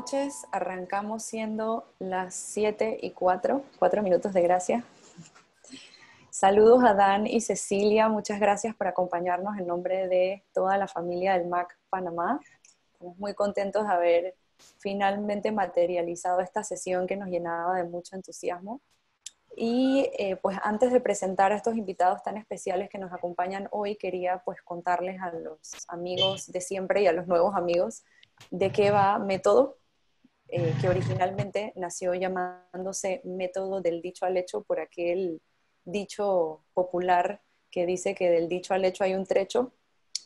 noches. Arrancamos siendo las 7:04, 4 minutos de gracia. Saludos a Dan y Cecilia, muchas gracias por acompañarnos en nombre de toda la familia del MAC Panamá. Estamos muy contentos de haber finalmente materializado esta sesión que nos llenaba de mucho entusiasmo. Y pues antes de presentar a estos invitados tan especiales que nos acompañan hoy, quería pues contarles a los amigos de siempre y a los nuevos amigos de qué va Método, que originalmente nació llamándose Método del dicho al hecho por aquel dicho popular que dice que del dicho al hecho hay un trecho,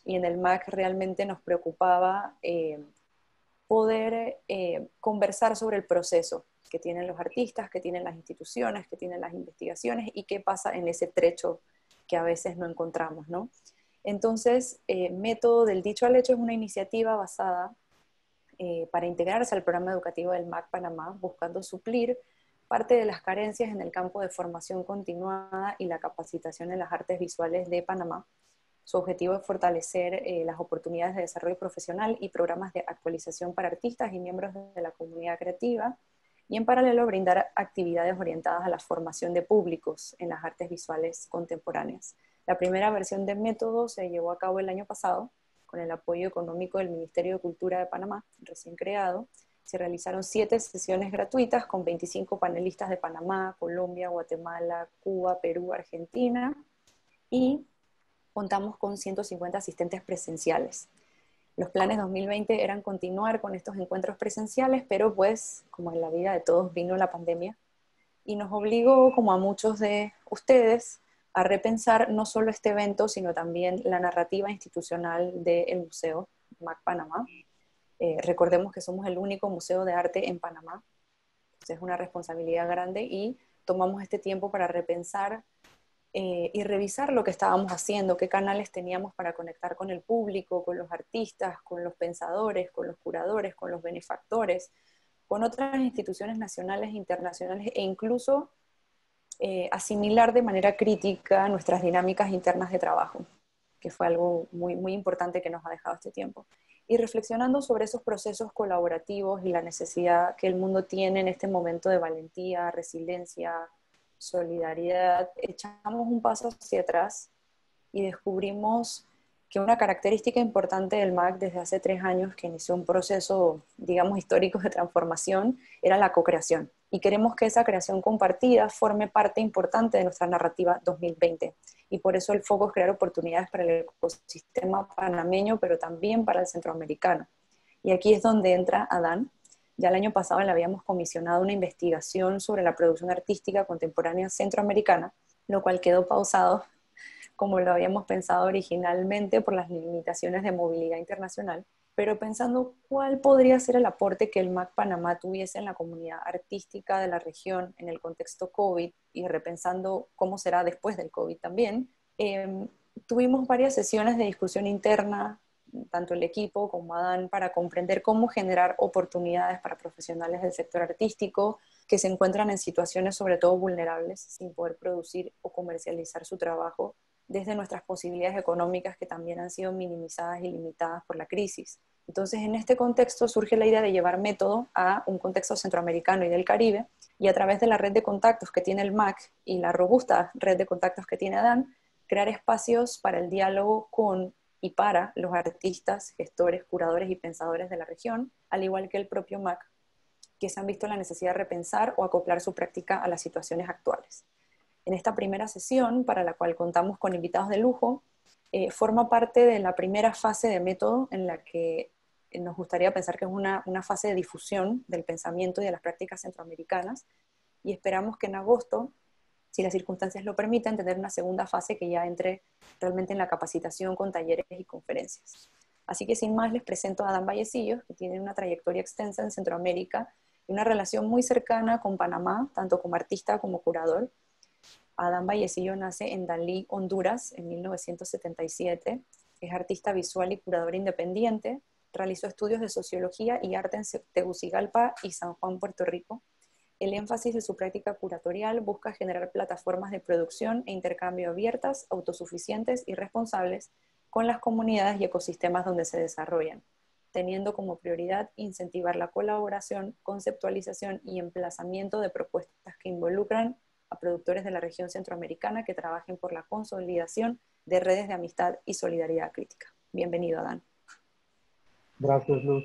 y en el MAC realmente nos preocupaba poder conversar sobre el proceso que tienen los artistas, que tienen las instituciones, que tienen las investigaciones y qué pasa en ese trecho que a veces no encontramos, ¿no? Entonces, Método del dicho al hecho es una iniciativa basada para integrarse al programa educativo del MAC Panamá, buscando suplir parte de las carencias en el campo de formación continuada y la capacitación en las artes visuales de Panamá. Su objetivo es fortalecer las oportunidades de desarrollo profesional y programas de actualización para artistas y miembros de la comunidad creativa, y en paralelo brindar actividades orientadas a la formación de públicos en las artes visuales contemporáneas. La primera versión del método se llevó a cabo el año pasado con el apoyo económico del Ministerio de Cultura de Panamá, recién creado. Se realizaron 7 sesiones gratuitas con 25 panelistas de Panamá, Colombia, Guatemala, Cuba, Perú, Argentina, y contamos con 150 asistentes presenciales. Los planes 2020 eran continuar con estos encuentros presenciales, pero pues, como en la vida de todos, vino la pandemia y nos obligó, como a muchos de ustedes, a repensar no solo este evento, sino también la narrativa institucional del Museo MAC Panamá. Recordemos que somos el único museo de arte en Panamá, entonces es una responsabilidad grande, y tomamos este tiempo para repensar y revisar lo que estábamos haciendo, qué canales teníamos para conectar con el público, con los artistas, con los pensadores, con los curadores, con los benefactores, con otras instituciones nacionales e internacionales, e incluso asimilar de manera crítica nuestras dinámicas internas de trabajo, que fue algo muy, muy importante que nos ha dejado este tiempo. Y reflexionando sobre esos procesos colaborativos y la necesidad que el mundo tiene en este momento de valentía, resiliencia, solidaridad, echamos un paso hacia atrás y descubrimos que una característica importante del MAC desde hace 3 años, que inició un proceso, digamos, histórico de transformación, era la co-creación. Y queremos que esa creación compartida forme parte importante de nuestra narrativa 2020. Y por eso el foco es crear oportunidades para el ecosistema panameño, pero también para el centroamericano. Y aquí es donde entra Adán. Ya el año pasado le habíamos comisionado una investigación sobre la producción artística contemporánea centroamericana, lo cual quedó pausado como lo habíamos pensado originalmente por las limitaciones de movilidad internacional, pero pensando cuál podría ser el aporte que el MAC Panamá tuviese en la comunidad artística de la región en el contexto COVID, y repensando cómo será después del COVID también, tuvimos varias sesiones de discusión interna, tanto el equipo como Adán, para comprender cómo generar oportunidades para profesionales del sector artístico que se encuentran en situaciones sobre todo vulnerables, sin poder producir o comercializar su trabajo desde nuestras posibilidades económicas, que también han sido minimizadas y limitadas por la crisis. Entonces, en este contexto surge la idea de llevar Método a un contexto centroamericano y del Caribe, y a través de la red de contactos que tiene el MAC y la robusta red de contactos que tiene Adán, crear espacios para el diálogo con y para los artistas, gestores, curadores y pensadores de la región, al igual que el propio MAC, que se han visto la necesidad de repensar o acoplar su práctica a las situaciones actuales. En esta primera sesión, para la cual contamos con invitados de lujo, forma parte de la primera fase de Método, en la que nos gustaría pensar que es una fase de difusión del pensamiento y de las prácticas centroamericanas, y esperamos que en agosto, si las circunstancias lo permiten, tener una segunda fase que ya entre realmente en la capacitación con talleres y conferencias. Así que sin más les presento a Adán Vallecillos, que tiene una trayectoria extensa en Centroamérica y una relación muy cercana con Panamá, tanto como artista como curador. Adán Vallecillo nace en Dalí, Honduras, en 1977. Es artista visual y curador independiente. Realizó estudios de sociología y arte en Tegucigalpa y San Juan, Puerto Rico. El énfasis de su práctica curatorial busca generar plataformas de producción e intercambio abiertas, autosuficientes y responsables con las comunidades y ecosistemas donde se desarrollan. teniendo como prioridad incentivar la colaboración, conceptualización y emplazamiento de propuestas que involucran a productores de la región centroamericana que trabajen por la consolidación de redes de amistad y solidaridad crítica. Bienvenido, Adán. Gracias, Luz.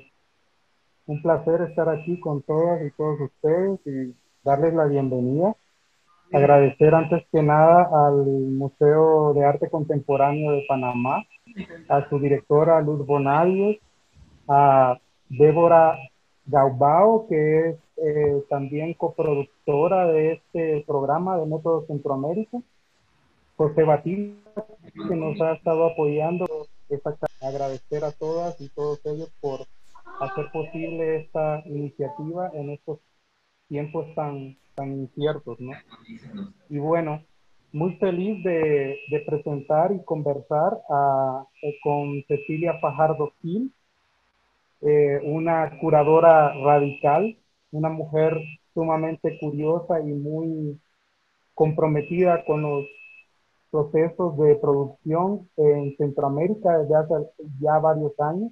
Un placer estar aquí con todas y todos ustedes y darles la bienvenida. Agradecer antes que nada al Museo de Arte Contemporáneo de Panamá, a su directora Luz Bonalles, a Débora Gaubao, que es también coproductora de este programa de Método Centroamérica, José Batista, que nos ha estado apoyando. Agradecer a todas y todos ellos por hacer posible esta iniciativa en estos tiempos tan inciertos, ¿no? Y bueno, muy feliz de presentar y conversar con Cecilia Fajardo Gil, una curadora radical, una mujer sumamente curiosa y muy comprometida con los procesos de producción en Centroamérica desde hace ya varios años.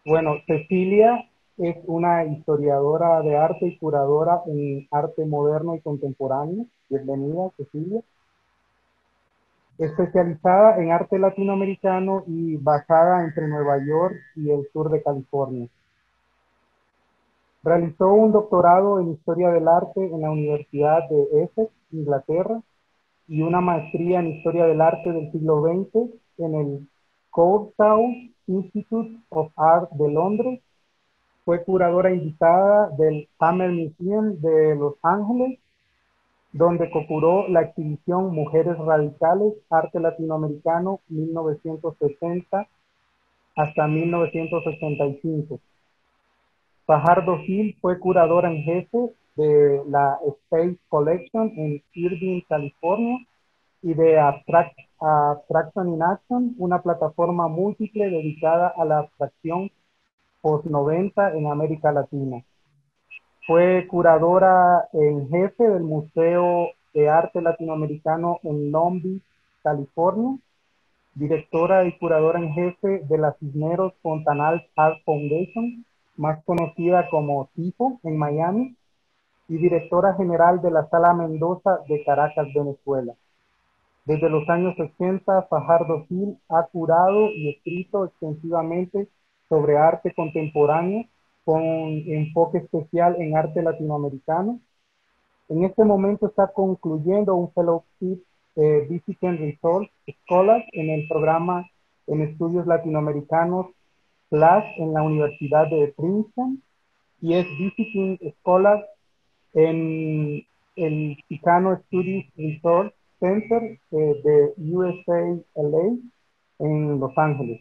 Bueno, Cecilia es una historiadora de arte y curadora en arte moderno y contemporáneo. Bienvenida, Cecilia. Especializada en arte latinoamericano y basada entre Nueva York y el sur de California. Realizó un doctorado en Historia del Arte en la Universidad de Essex, Inglaterra, y una maestría en Historia del Arte del siglo XX en el Courtauld Institute of Art de Londres. Fue curadora invitada del Hammer Museum de Los Ángeles, donde co-curó la exhibición Mujeres Radicales, Arte Latinoamericano 1960 hasta 1985. Fajardo Gil fue curadora en jefe de la Space Collection en Irvine, California, y de Abstraction in Action, una plataforma múltiple dedicada a la abstracción post-90 en América Latina. Fue curadora en jefe del Museo de Arte Latinoamericano en Long Beach, California, directora y curadora en jefe de la Cisneros Fontanals Art Foundation, más conocida como TIFO en Miami, y directora general de la Sala Mendoza de Caracas, Venezuela. Desde los años 60, Fajardo Gil ha curado y escrito extensivamente sobre arte contemporáneo con enfoque especial en arte latinoamericano. En este momento está concluyendo un fellowship Visiting Resource Scholars en el programa en estudios latinoamericanos PLAS en la Universidad de Princeton y es Visiting Scholar en el Chicano Studies Resource Center de USA LA en Los Ángeles.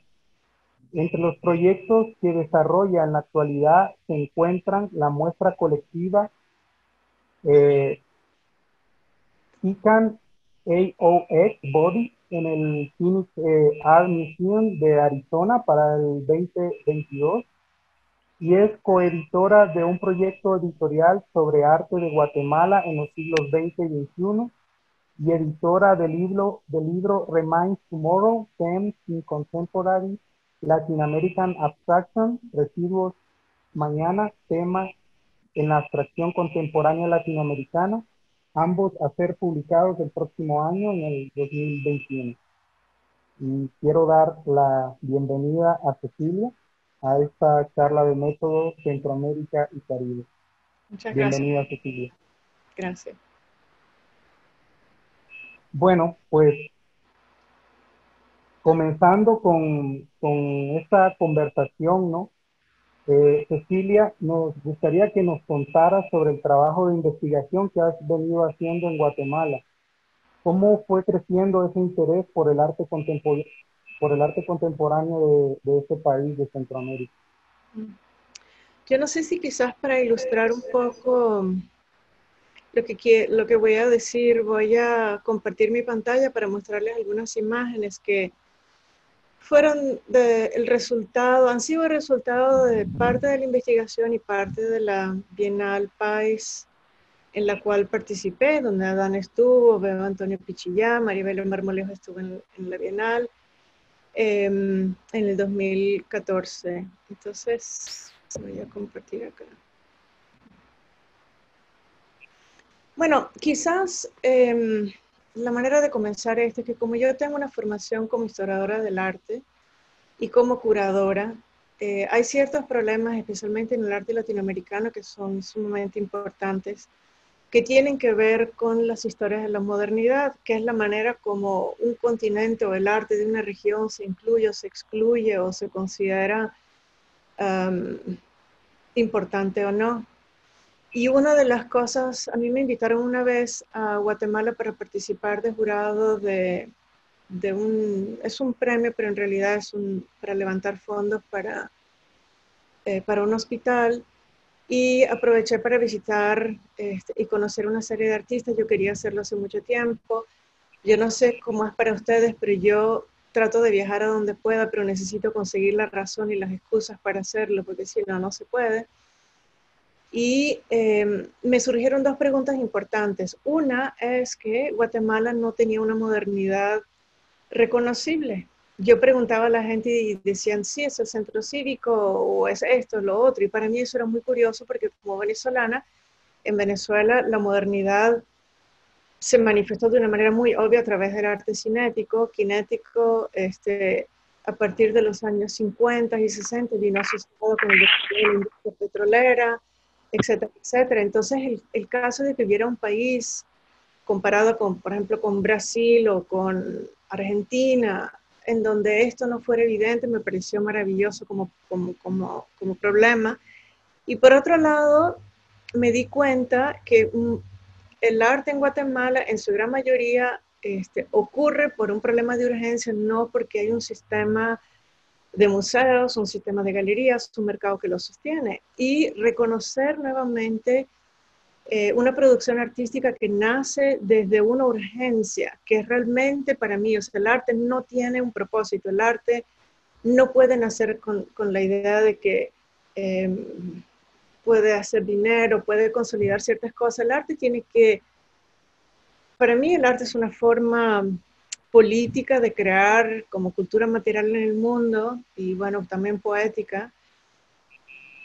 Entre los proyectos que desarrolla en la actualidad se encuentran la muestra colectiva Chican AOX Body en el Phoenix Art Museum de Arizona para el 2022 y es coeditora de un proyecto editorial sobre arte de Guatemala en los siglos XX y XXI y editora del libro Reminds Tomorrow, Themes in Contemporary Latin American Abstraction, Residuos Mañana, Temas en la Abstracción Contemporánea Latinoamericana, ambos a ser publicados el próximo año, en el 2021. Y quiero dar la bienvenida a Cecilia a esta charla de método Centroamérica y Caribe. Muchas gracias. Bienvenida, Cecilia. Gracias. Bueno, pues comenzando con esta conversación, ¿no? Cecilia, nos gustaría que nos contaras sobre el trabajo de investigación que has venido haciendo en Guatemala. ¿Cómo fue creciendo ese interés por el arte contemporáneo de este país de Centroamérica? Yo no sé si quizás para ilustrar un poco lo que voy a decir, voy a compartir mi pantalla para mostrarles algunas imágenes que fueron el resultado, han sido el resultado de parte de la investigación y parte de la Bienal País en la cual participé, donde Adán estuvo, veo a Antonio Pichillá, Maribel Marmolejo estuvo en la Bienal. en el 2014. Entonces, voy a compartir acá. Bueno, quizás la manera de comenzar es que como yo tengo una formación como historiadora del arte y como curadora, hay ciertos problemas, especialmente en el arte latinoamericano, que son sumamente importantes, que tienen que ver con las historias de la modernidad, que es la manera como un continente o el arte de una región se incluye o se excluye o se considera importante o no. Y una de las cosas, a mí me invitaron una vez a Guatemala para participar de jurado es un premio, pero en realidad es para levantar fondos para un hospital. Y aproveché para visitar y conocer una serie de artistas. Yo quería hacerlo hace mucho tiempo. Yo no sé cómo es para ustedes, pero yo trato de viajar a donde pueda, pero necesito conseguir la razón y las excusas para hacerlo, porque si no, no se puede. Y me surgieron dos preguntas importantes. Una es que Guatemala no tenía una modernidad reconocible. Yo preguntaba a la gente y decían, sí, es el centro cívico o es esto, lo otro. Y para mí eso era muy curioso porque como venezolana, en Venezuela la modernidad se manifestó de una manera muy obvia a través del arte cinético, kinético, a partir de los años 50 y 60 vino asociado con el desarrollo de la industria petrolera, etcétera, etcétera. Entonces el caso de que hubiera un país comparado con, por ejemplo, con Brasil o con Argentina, en donde esto no fuera evidente, me pareció maravilloso como problema. Y por otro lado, me di cuenta que el arte en Guatemala, en su gran mayoría, ocurre por un problema de urgencia, no porque hay un sistema de museos, un sistema de galerías, un mercado que lo sostiene. Y reconocer nuevamente una producción artística que nace desde una urgencia, que realmente para mí, o sea, el arte no tiene un propósito, el arte no puede nacer con la idea de que puede hacer dinero, puede consolidar ciertas cosas. El arte tiene que, para mí el arte es una forma política de crear como cultura material en el mundo y bueno, también poética.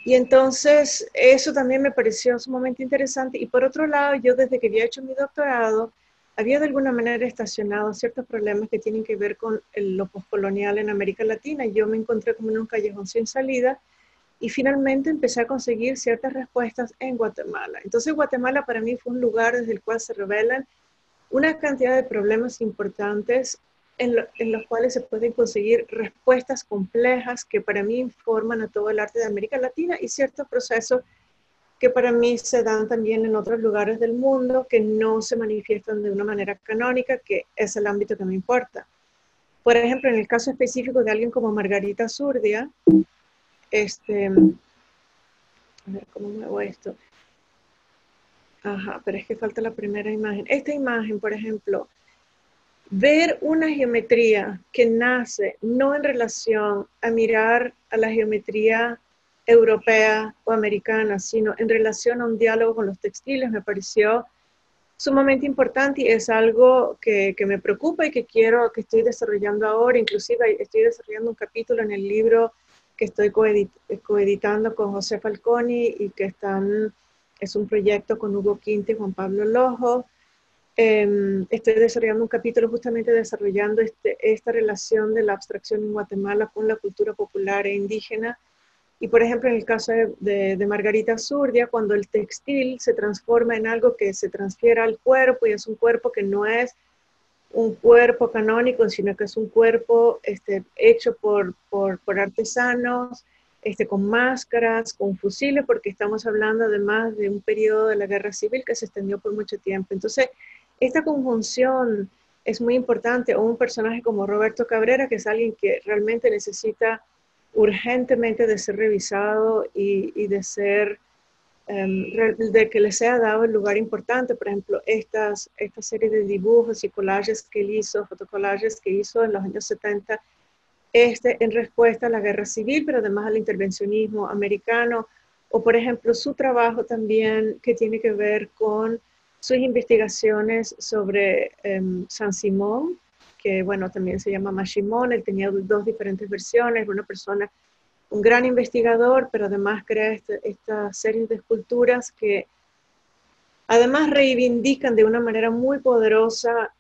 Y entonces eso también me pareció sumamente interesante. Y por otro lado, yo desde que había hecho mi doctorado, había de alguna manera estacionado ciertos problemas que tienen que ver con lo postcolonial en América Latina. Y yo me encontré como en un callejón sin salida y finalmente empecé a conseguir ciertas respuestas en Guatemala. Entonces Guatemala para mí fue un lugar desde el cual se revelan una cantidad de problemas importantes en los cuales se pueden conseguir respuestas complejas que para mí informan a todo el arte de América Latina y ciertos procesos que para mí se dan también en otros lugares del mundo que no se manifiestan de una manera canónica, que es el ámbito que me importa. Por ejemplo, en el caso específico de alguien como Margarita Zurdia, a ver cómo muevo esto. Ajá, pero es que falta la primera imagen. Esta imagen, por ejemplo, ver una geometría que nace no en relación a mirar a la geometría europea o americana, sino en relación a un diálogo con los textiles, me pareció sumamente importante y es algo que me preocupa y que estoy desarrollando ahora. Inclusive estoy desarrollando un capítulo en el libro que estoy coeditando con José Falconi y que es un proyecto con Hugo Quinte y Juan Pablo Lojo. Estoy desarrollando un capítulo justamente desarrollando esta relación de la abstracción en Guatemala con la cultura popular e indígena. Y por ejemplo, en el caso de Margarita Zurdia, cuando el textil se transforma en algo que se transfiere al cuerpo y es un cuerpo que no es un cuerpo canónico, sino que es un cuerpo hecho por artesanos, con máscaras, con fusiles, porque estamos hablando además de un periodo de la guerra civil que se extendió por mucho tiempo. Entonces, esta conjunción es muy importante, o un personaje como Roberto Cabrera, que es alguien que realmente necesita urgentemente de ser revisado y de ser de que le sea dado el lugar importante. Por ejemplo, esta serie de dibujos y collages que él hizo, fotocollages que hizo en los años 70, en respuesta a la guerra civil, pero además al intervencionismo americano, o por ejemplo su trabajo también que tiene que ver con sus investigaciones sobre San Simón, que bueno, también se llama Mashimon. Él tenía dos diferentes versiones, una persona, un gran investigador, pero además crea esta serie de esculturas que además reivindican de una manera muy poderosa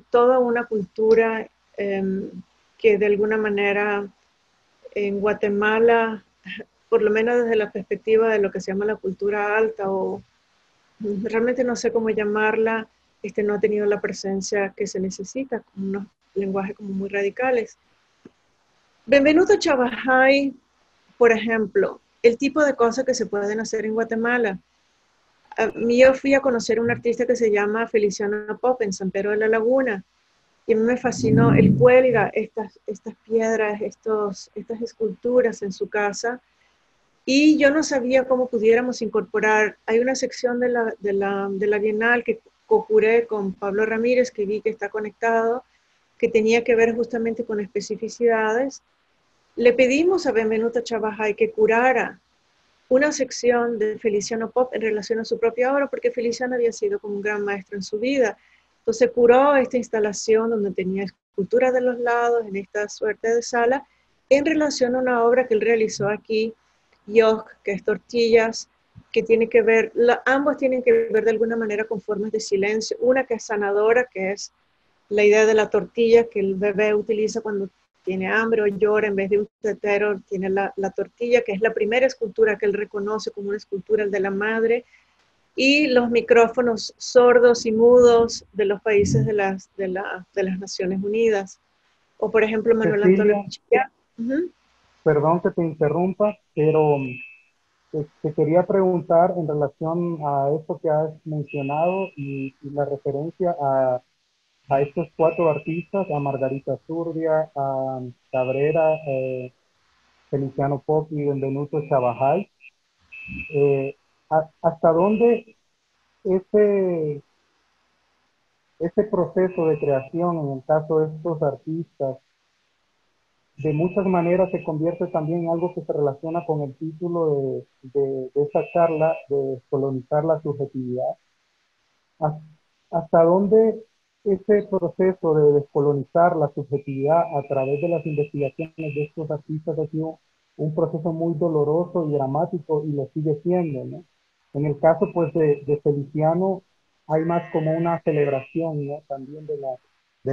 toda una cultura que de alguna manera en Guatemala, por lo menos desde la perspectiva de lo que se llama la cultura alta, o realmente no sé cómo llamarla, no ha tenido la presencia que se necesita, con unos lenguajes como muy radicales. Benvenuto Chabajay, por ejemplo, el tipo de cosas que se pueden hacer en Guatemala. Yo fui a conocer a un artista que se llama Feliciano Pop en San Pedro de la Laguna, y a mí me fascinó. Él cuelga estas piedras, estas esculturas en su casa, y yo no sabía cómo pudiéramos incorporar. Hay una sección de la Bienal que co-curé con Pablo Ramírez, que vi que está conectado, que tenía que ver justamente con especificidades. Le pedimos a Benvenuto Chabajay que curara una sección de Feliciano Pop en relación a su propia obra, porque Feliciano había sido como un gran maestro en su vida. Entonces curó esta instalación donde tenía esculturas de los lados, en esta suerte de sala, en relación a una obra que él realizó aquí, Yok, que es tortillas, que tiene que ver, ambos tienen que ver de alguna manera con formas de silencio. Una que es sanadora, que es la idea de la tortilla que el bebé utiliza cuando tiene hambre o llora, en vez de un tetero, tiene la tortilla, que es la primera escultura que él reconoce como una escultura de la madre, y los micrófonos sordos y mudos de los países de las Naciones Unidas. O, por ejemplo, Manuel Antonio Cecilia, Pichillas. Uh-huh. perdón que te interrumpa, pero te quería preguntar en relación a esto que has mencionado y la referencia a estos cuatro artistas, a Margarita Zurdia, a Cabrera, Feliciano Pop y Benvenuto Chabajay. ¿Hasta dónde ese, ese proceso de creación, en el caso de estos artistas, de muchas maneras se convierte también en algo que se relaciona con el título de esta charla, de colonizar la subjetividad? ¿Hasta dónde ese proceso de descolonizar la subjetividad a través de las investigaciones de estos artistas ha sido un proceso muy doloroso y dramático, y lo sigue siendo, ¿no? En el caso pues de Feliciano hay más como una celebración, ¿no? También de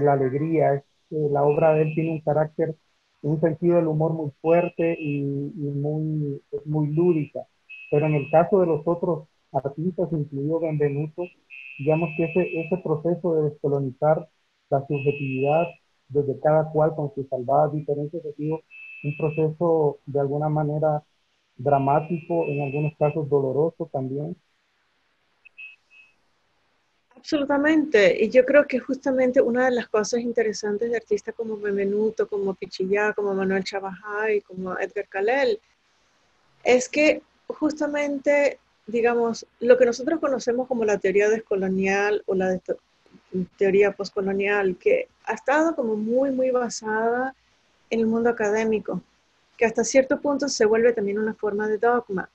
la alegría. La obra de él tiene un carácter, un sentido del humor muy fuerte y muy lúdica. Pero en el caso de los otros artistas, incluido Benvenuto, digamos que ese proceso de descolonizar la subjetividad desde cada cual con sus salvadas diferencias ha sido un proceso de alguna manera dramático, en algunos casos doloroso también. Absolutamente, y yo creo que justamente una de las cosas interesantes de artistas como Benvenuto, como Pichillá, como Manuel Chabajay, como Edgar Calel, es que justamente, digamos, lo que nosotros conocemos como la teoría descolonial o la teoría postcolonial, que ha estado como muy basada en el mundo académico, que hasta cierto punto se vuelve también una forma de dogma.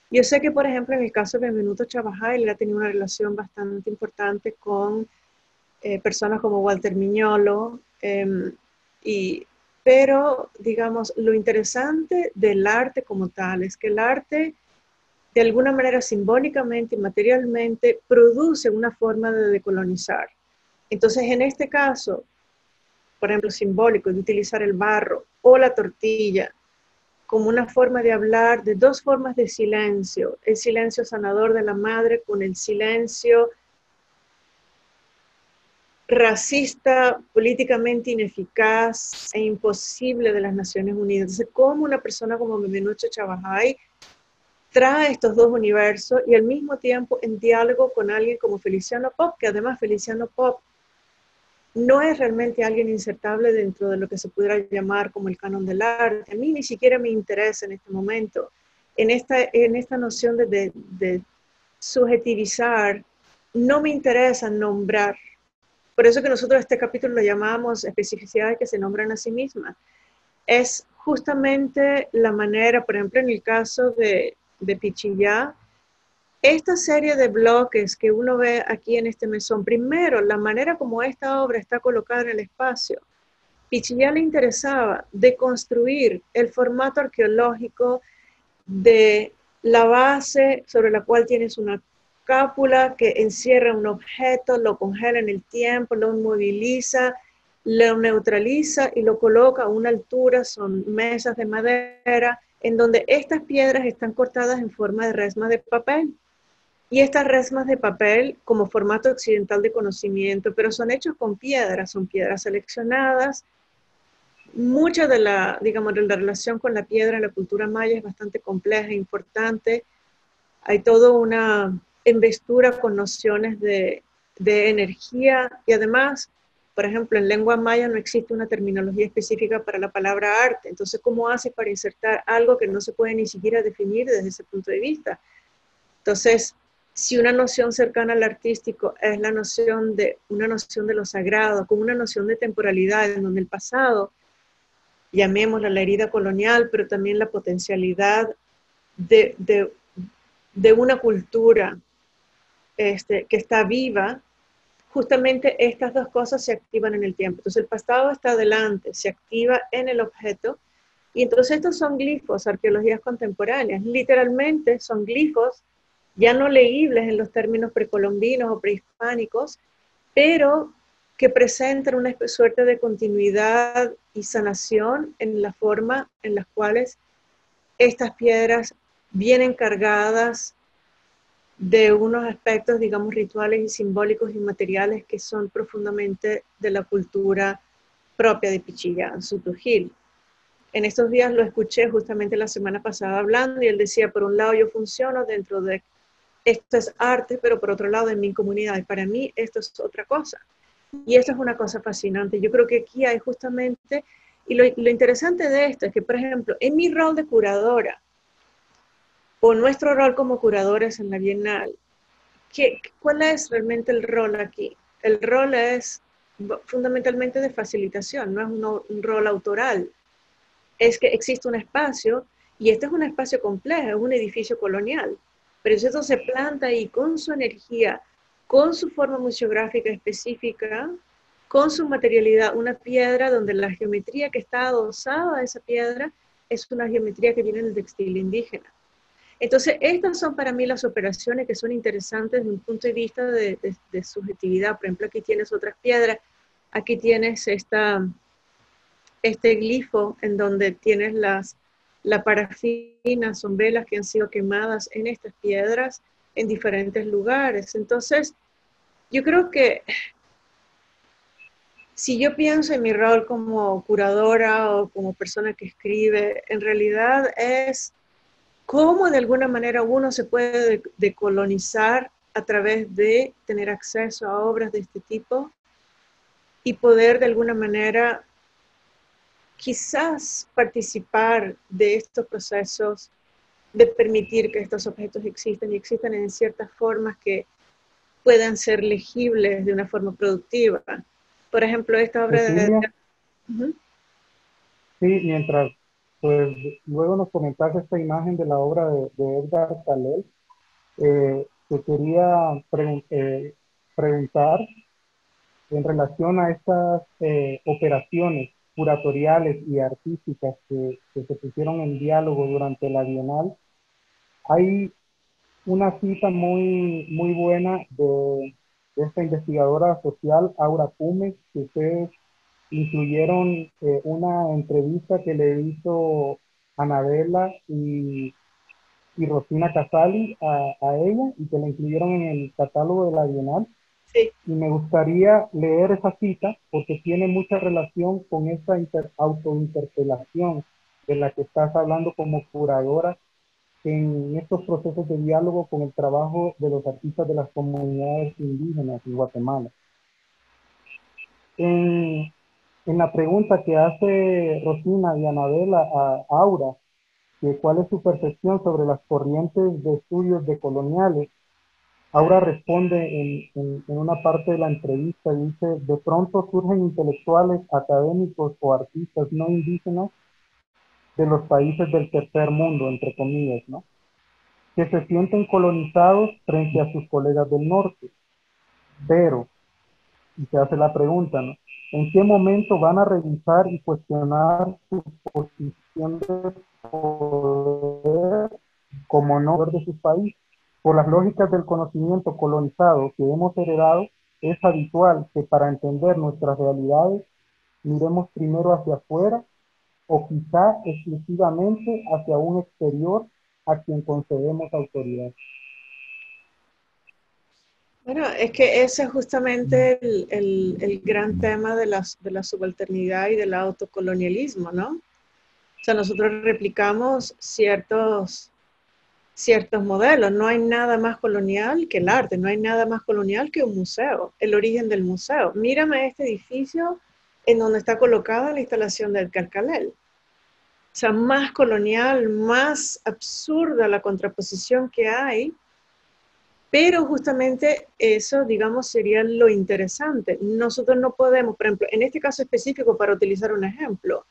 Yo sé que, por ejemplo, en el caso de Benvenuto Chabajay, él ha tenido una relación bastante importante con personas como Walter Miñolo, pero, digamos, lo interesante del arte como tal es que el arte, de alguna manera simbólicamente y materialmente, produce una forma de decolonizar. Entonces, en este caso, por ejemplo, simbólico, de utilizar el barro o la tortilla como una forma de hablar de dos formas de silencio: el silencio sanador de la madre con el silencio racista, políticamente ineficaz e imposible de las Naciones Unidas. Entonces, ¿cómo una persona como Benvenuto Chabajay trae estos dos universos y al mismo tiempo en diálogo con alguien como Feliciano Pop, que además Feliciano Pop no es realmente alguien insertable dentro de lo que se pudiera llamar como el canon del arte? A mí ni siquiera me interesa en este momento, en esta noción de subjetivizar, no me interesa nombrar. Por eso que nosotros este capítulo lo llamamos especificidades que se nombran a sí mismas. Es justamente la manera, por ejemplo, en el caso de Pichillá, esta serie de bloques que uno ve aquí en este mesón, primero, la manera como esta obra está colocada en el espacio, Pichillá le interesaba deconstruir el formato arqueológico de la base sobre la cual tienes una cápsula que encierra un objeto, lo congela en el tiempo, lo moviliza, lo neutraliza y lo coloca a una altura, son mesas de madera, en donde estas piedras están cortadas en forma de resmas de papel. Y estas resmas de papel como formato occidental de conocimiento, pero son hechos con piedras, son piedras seleccionadas. Mucha de la, digamos, de la relación con la piedra en la cultura maya es bastante compleja e importante. Hay toda una investura con nociones de energía y además, por ejemplo, en lengua maya no existe una terminología específica para la palabra arte. Entonces, ¿cómo hace para insertar algo que no se puede ni siquiera definir desde ese punto de vista? Entonces, si una noción cercana al artístico es la noción de una noción de lo sagrado, como una noción de temporalidad, en donde el pasado, llamémosla la herida colonial, pero también la potencialidad de, de, de una cultura que está viva, justamente estas dos cosas se activan en el tiempo. Entonces el pasado está adelante, se activa en el objeto, y entonces estos son glifos, arqueologías contemporáneas, literalmente son glifos ya no leíbles en los términos precolombinos o prehispánicos, pero que presentan una suerte de continuidad y sanación en la forma en las cuales estas piedras vienen cargadas de unos aspectos, digamos, rituales y simbólicos y materiales que son profundamente de la cultura propia de Pichillán, Sutujil. En estos días lo escuché justamente la semana pasada hablando y él decía, por un lado yo funciono dentro de esto es arte, pero por otro lado en mi comunidad, y para mí esto es otra cosa. Y esto es una cosa fascinante. Yo creo que aquí hay justamente, y lo interesante de esto es que, por ejemplo, en mi rol de curadora, o nuestro rol como curadores en la Bienal, ¿cuál es realmente el rol aquí? El rol es fundamentalmente de facilitación, no es un rol autoral. Es que existe un espacio, y este es un espacio complejo, es un edificio colonial, pero eso se planta ahí con su energía, con su forma museográfica específica, con su materialidad, una piedra donde la geometría que está adosada a esa piedra es una geometría que viene del textil indígena. Entonces, estas son para mí las operaciones que son interesantes desde un punto de vista de subjetividad. Por ejemplo, aquí tienes otras piedras, aquí tienes este glifo en donde tienes la parafina, son velas que han sido quemadas en estas piedras en diferentes lugares. Entonces, yo creo que si yo pienso en mi rol como curadora o como persona que escribe, en realidad es cómo de alguna manera uno se puede decolonizar a través de tener acceso a obras de este tipo y poder de alguna manera quizás participar de estos procesos de permitir que estos objetos existan y existan en ciertas formas que puedan ser legibles de una forma productiva. Por ejemplo, esta obra de... Cecilia, Uh-huh. sí, mientras, pues, luego nos comentaste esta imagen de la obra de Edgar Calel, te quería preguntar en relación a estas operaciones curatoriales y artísticas que se pusieron en diálogo durante la Bienal. Hay una cita muy buena de esta investigadora social, Aura Pumes, que ustedes incluyeron una entrevista que le hizo Anabela y Rosina Casali a ella y que la incluyeron en el catálogo de la Bienal. Sí. Y me gustaría leer esa cita porque tiene mucha relación con esta autointerpelación de la que estás hablando como curadora en estos procesos de diálogo con el trabajo de los artistas de las comunidades indígenas en Guatemala. En, en la pregunta que hace Rosina y Anabela a Aura, que cuál es su percepción sobre las corrientes de estudios decoloniales, Aura responde en una parte de la entrevista y dice, de pronto surgen intelectuales, académicos o artistas no indígenas de los países del tercer mundo, entre comillas, ¿no? que se sienten colonizados frente a sus colegas del norte. Pero, y se hace la pregunta, ¿no? ¿En qué momento van a revisar y cuestionar su posición de poder como no de su país? Por las lógicas del conocimiento colonizado que hemos heredado, es habitual que para entender nuestras realidades miremos primero hacia afuera o quizá exclusivamente hacia un exterior a quien concedemos autoridad. Bueno, es que ese es justamente el gran tema de la subalternidad y del autocolonialismo, ¿no? O sea, nosotros replicamos ciertos modelos. No hay nada más colonial que el arte, no hay nada más colonial que un museo, el origen del museo. Mírame este edificio en donde está colocada la instalación del Carcalel. O sea, más colonial, más absurda la contraposición que hay, pero justamente eso, digamos, sería lo interesante. Nosotros no podemos, por ejemplo, en este caso específico, para utilizar un ejemplo,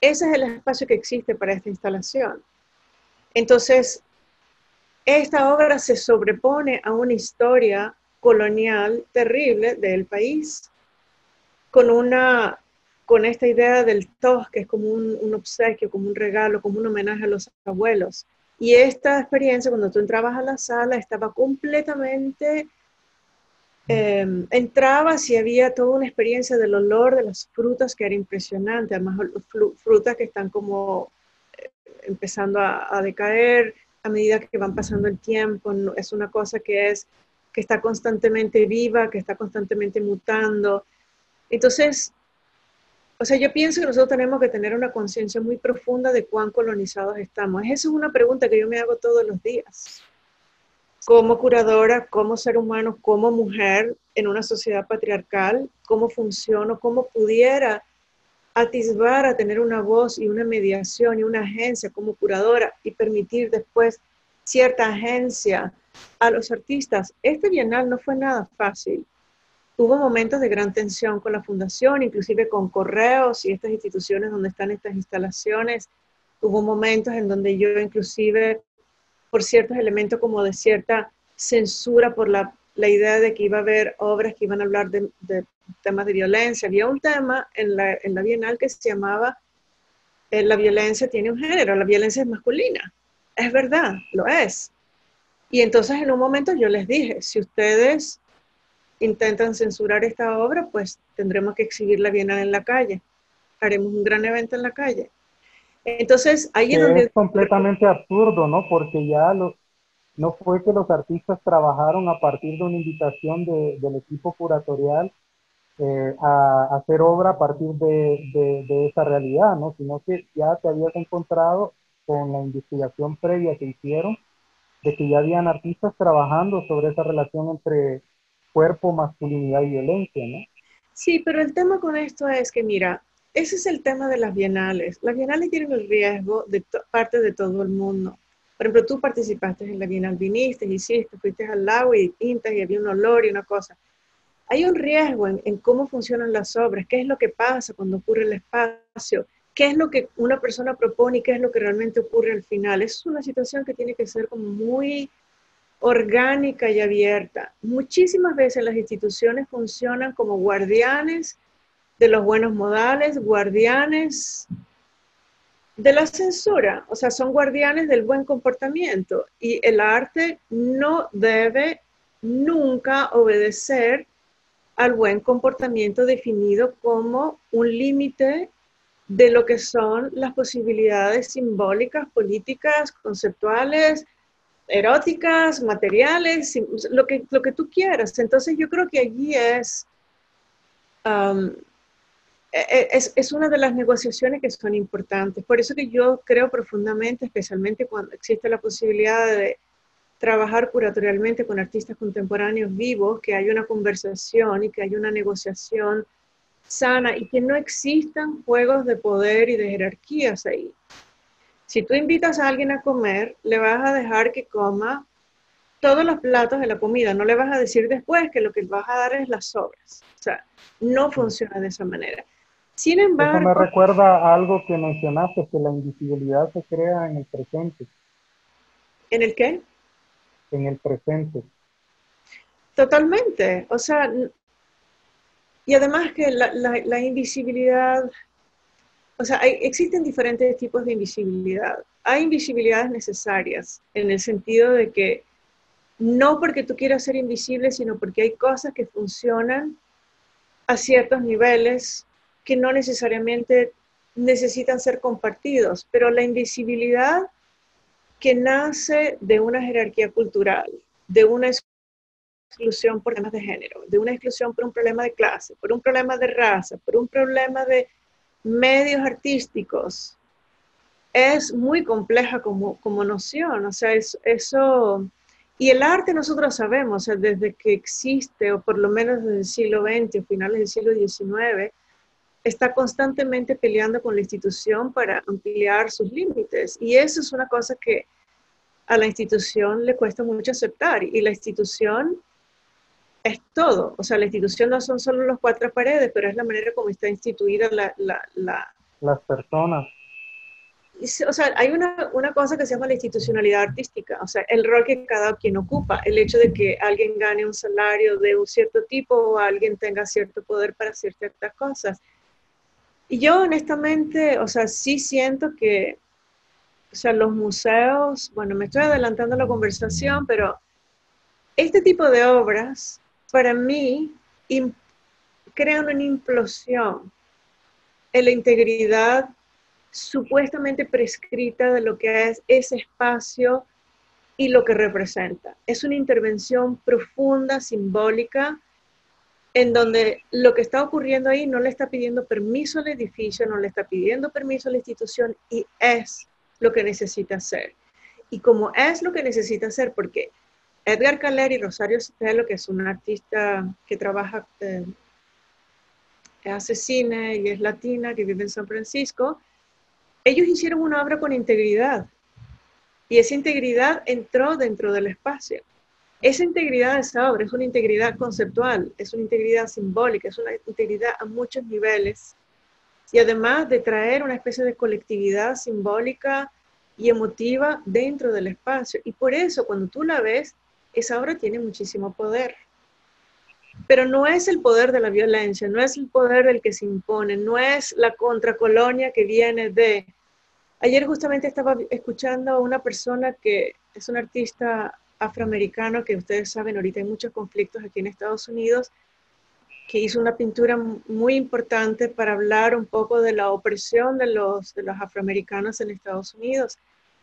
ese es el espacio que existe para esta instalación. Entonces, esta obra se sobrepone a una historia colonial terrible del país, con esta idea del tos, que es como un obsequio, como un regalo, como un homenaje a los abuelos. Y esta experiencia, cuando tú entrabas a la sala, estaba completamente, entrabas y había toda una experiencia del olor de las frutas que era impresionante, además frutas que están como empezando a decaer a medida que van pasando el tiempo. No, es una cosa que está constantemente viva, que está constantemente mutando. Entonces, o sea, yo pienso que nosotros tenemos que tener una conciencia muy profunda de cuán colonizados estamos. Esa es una pregunta que yo me hago todos los días. Como curadora, como ser humano, como mujer en una sociedad patriarcal, cómo funciono, cómo pudiera atisbar a tener una voz y una mediación y una agencia como curadora y permitir después cierta agencia a los artistas. Este bienal no fue nada fácil. Hubo momentos de gran tensión con la fundación, inclusive con correos y estas instituciones donde están estas instalaciones. Hubo momentos en donde yo inclusive, por ciertos elementos como de cierta censura por la idea de que iba a haber obras que iban a hablar de temas de violencia. Había un tema en la Bienal que se llamaba la violencia tiene un género, la violencia es masculina. Es verdad, lo es. Y entonces en un momento yo les dije, si ustedes intentan censurar esta obra, pues tendremos que exhibir la Bienal en la calle. Haremos un gran evento en la calle. Entonces, ahí es Que donde... es completamente absurdo, ¿no? Porque ya no fue que los artistas trabajaron a partir de una invitación del equipo curatorial a hacer obra a partir de esa realidad, ¿no? Sino que ya te habías encontrado con la investigación previa que hicieron de que ya habían artistas trabajando sobre esa relación entre cuerpo, masculinidad y violencia, ¿no? Sí, pero el tema con esto es que, mira, ese es el tema de las bienales. Las bienales tienen el riesgo de parte de todo el mundo. Por ejemplo, tú participaste en la bienal, viniste, hiciste, fuiste al lago y pintas y había un olor y una cosa. Hay un riesgo en cómo funcionan las obras, qué es lo que pasa cuando ocurre el espacio, qué es lo que una persona propone y qué es lo que realmente ocurre al final. Es una situación que tiene que ser como muy orgánica y abierta. Muchísimas veces las instituciones funcionan como guardianes de los buenos modales, guardianes de la censura, o sea, son guardianes del buen comportamiento y el arte no debe nunca obedecer al buen comportamiento definido como un límite de lo que son las posibilidades simbólicas, políticas, conceptuales, eróticas, materiales, lo que tú quieras. Entonces yo creo que allí um, es una de las negociaciones que son importantes. Por eso que yo creo profundamente, especialmente cuando existe la posibilidad de trabajar curatorialmente con artistas contemporáneos vivos, que haya una conversación y que haya una negociación sana y que no existan juegos de poder y de jerarquías ahí. Si tú invitas a alguien a comer, le vas a dejar que coma todos los platos de la comida, no le vas a decir después que lo que vas a dar es las sobras. O sea, no funciona de esa manera. Sin Eso me embargo, recuerda a algo que mencionaste, que la invisibilidad se crea en el presente. ¿en el qué? en el presente. Totalmente. O sea, y además que la invisibilidad, o sea, existen diferentes tipos de invisibilidad. Hay invisibilidades necesarias en el sentido de que no porque tú quieras ser invisible, sino porque hay cosas que funcionan a ciertos niveles que no necesariamente necesitan ser compartidos, pero la invisibilidad que nace de una jerarquía cultural, de una exclusión por temas de género, de una exclusión por un problema de clase, por un problema de raza, por un problema de medios artísticos, es muy compleja como noción. O sea, eso, y el arte nosotros sabemos, o sea, desde que existe, o por lo menos desde el siglo XX o finales del siglo XIX, está constantemente peleando con la institución para ampliar sus límites. Y eso es una cosa que a la institución le cuesta mucho aceptar. Y la institución es todo. O sea, la institución no son solo los cuatro paredes, pero es la manera como está instituida Las personas. o sea, hay una cosa que se llama la institucionalidad artística, o sea, el rol que cada quien ocupa, el hecho de que alguien gane un salario de un cierto tipo o alguien tenga cierto poder para hacer ciertas cosas. Y yo honestamente, o sea, sí siento que, o sea, los museos, bueno, me estoy adelantando a la conversación, pero este tipo de obras, para mí, crean una implosión en la integridad supuestamente prescrita de lo que es ese espacio y lo que representa. Es una intervención profunda, simbólica, en donde lo que está ocurriendo ahí no le está pidiendo permiso al edificio, no le está pidiendo permiso a la institución y es lo que necesita hacer. Y como es lo que necesita hacer, porque Edgar Caler y Rosario Sotelo, que es una artista que trabaja, hace cine y es latina, que vive en San Francisco, ellos hicieron una obra con integridad y esa integridad entró dentro del espacio. Esa integridad de esa obra es una integridad conceptual, es una integridad simbólica, es una integridad a muchos niveles y además de traer una especie de colectividad simbólica y emotiva dentro del espacio. Y por eso cuando tú la ves, esa obra tiene muchísimo poder. Pero no es el poder de la violencia, no es el poder del que se impone, no es la contracolonia que viene de... Ayer justamente estaba escuchando a una persona que es un artista afroamericano, que ustedes saben, ahorita hay muchos conflictos aquí en Estados Unidos, que hizo una pintura muy importante para hablar un poco de la opresión de los afroamericanos en Estados Unidos.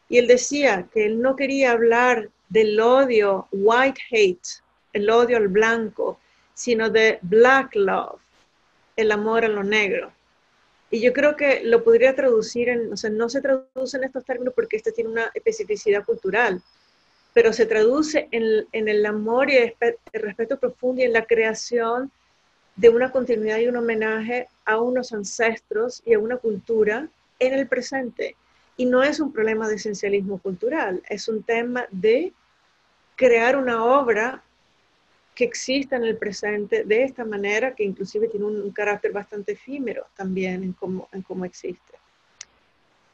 Y él decía que él no quería hablar del odio, white hate, el odio al blanco, sino de black love, el amor a lo negro. Y yo creo que lo podría traducir o sea, no se traduce en estos términos porque este tiene una especificidad cultural, pero se traduce en el amor y el respeto profundo y en la creación de una continuidad y un homenaje a unos ancestros y a una cultura en el presente. Y no es un problema de esencialismo cultural, es un tema de crear una obra que exista en el presente de esta manera, que inclusive tiene un carácter bastante efímero también en cómo existe.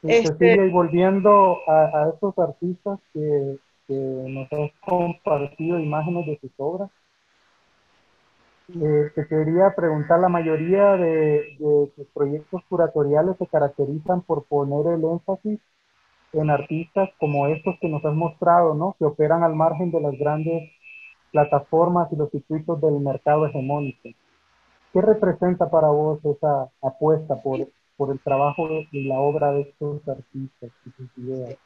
Cecilia, y volviendo a estos artistas que nos han compartido imágenes de sus obras, te quería preguntar, la mayoría de tus proyectos curatoriales se caracterizan por poner el énfasis en artistas como estos que nos has mostrado, ¿no? Que operan al margen de las grandes plataformas y los circuitos del mercado hegemónico. ¿Qué representa para vos esa apuesta por el trabajo y la obra de estos artistas y sus ideas?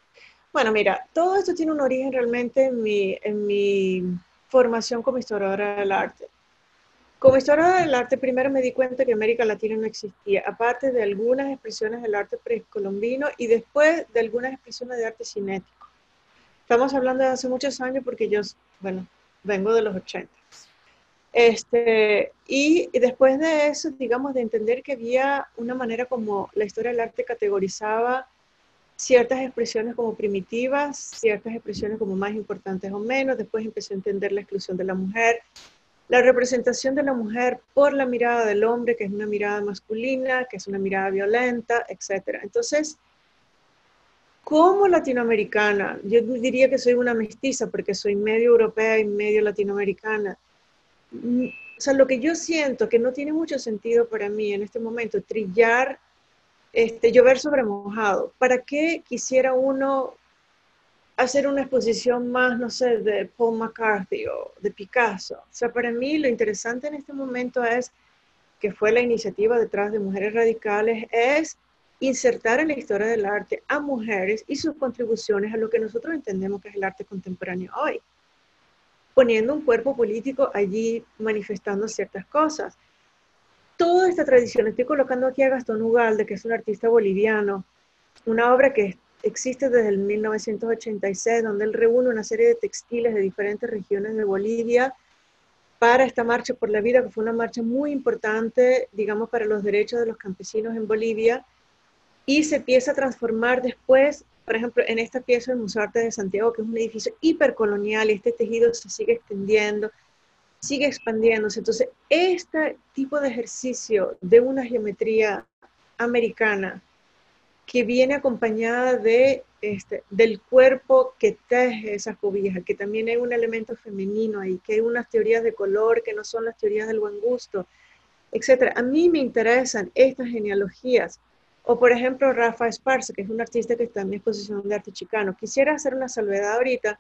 Bueno, mira, todo esto tiene un origen realmente en mi formación como historiadora del arte. Como historiadora del arte, primero me di cuenta que América Latina no existía, aparte de algunas expresiones del arte precolombino y después de algunas expresiones de arte cinético. Estamos hablando de hace muchos años porque yo, bueno, vengo de los 80. Y después de eso, digamos, de entender que había una manera como la historia del arte categorizaba ciertas expresiones como primitivas, ciertas expresiones como más importantes o menos, después empecé a entender la exclusión de la mujer, la representación de la mujer por la mirada del hombre, que es una mirada masculina, que es una mirada violenta, etc. Entonces, como latinoamericana, yo diría que soy una mestiza porque soy medio europea y medio latinoamericana. O sea, lo que yo siento que no tiene mucho sentido para mí en este momento, trillar, llover sobre mojado. ¿Para qué quisiera uno hacer una exposición más, no sé, de Paul McCarthy o de Picasso? O sea, para mí lo interesante en este momento es, que fue la iniciativa detrás de Mujeres Radicales, es insertar en la historia del arte a mujeres y sus contribuciones a lo que nosotros entendemos que es el arte contemporáneo hoy, poniendo un cuerpo político allí manifestando ciertas cosas. Toda esta tradición, estoy colocando aquí a Gastón Ugalde, que es un artista boliviano, una obra que existe desde el 1986, donde él reúne una serie de textiles de diferentes regiones de Bolivia para esta marcha por la vida, que fue una marcha muy importante, digamos, para los derechos de los campesinos en Bolivia, y se empieza a transformar después, por ejemplo, en esta pieza del Museo de Arte de Santiago, que es un edificio hipercolonial, y este tejido se sigue extendiendo, sigue expandiéndose. Entonces, este tipo de ejercicio de una geometría americana que viene acompañada del cuerpo que teje esa cobija, que también hay un elemento femenino ahí, que hay unas teorías de color que no son las teorías del buen gusto, etcétera. A mí me interesan estas genealogías. O por ejemplo, Rafa Esparza, que es un artista que está en mi exposición de arte chicano. Quisiera hacer una salvedad ahorita,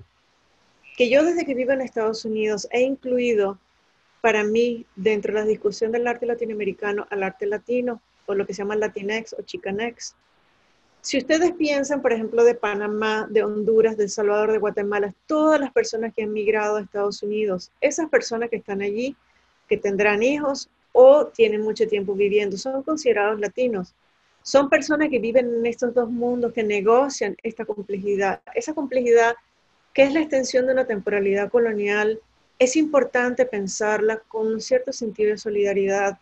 que yo desde que vivo en Estados Unidos he incluido para mí dentro de la discusión del arte latinoamericano al arte latino, o lo que se llama Latinx o Chicanx. Si ustedes piensan, por ejemplo, de Panamá, de Honduras, de El Salvador, de Guatemala, todas las personas que han migrado a Estados Unidos, esas personas que están allí, que tendrán hijos o tienen mucho tiempo viviendo, son considerados latinos. Son personas que viven en estos dos mundos, que negocian esta complejidad. Esa complejidad, que es la extensión de una temporalidad colonial, es importante pensarla con un cierto sentido de solidaridad,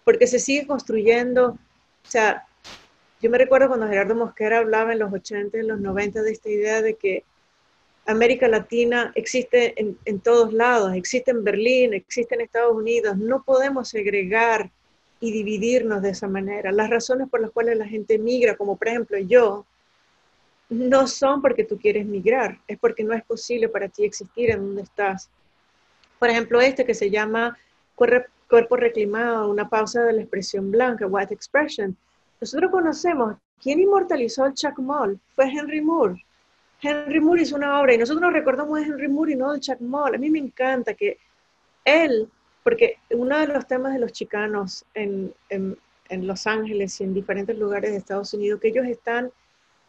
porque se sigue construyendo, o sea, yo me recuerdo cuando Gerardo Mosquera hablaba en los 80, en los 90 de esta idea de que América Latina existe en todos lados, existe en Berlín, existe en Estados Unidos. No podemos segregar y dividirnos de esa manera. Las razones por las cuales la gente migra, como por ejemplo yo, no son porque tú quieres migrar, es porque no es posible para ti existir en donde estás. Por ejemplo, que se llama Cuerpo Reclimado, una pausa de la expresión blanca, White Expression. Nosotros conocemos, ¿quién inmortalizó el Chuck Moll? Fue Henry Moore. Henry Moore hizo una obra y nosotros nos recordamos de Henry Moore y no de Chuck Moll. A mí me encanta que él, porque uno de los temas de los chicanos en Los Ángeles y en diferentes lugares de Estados Unidos, que ellos están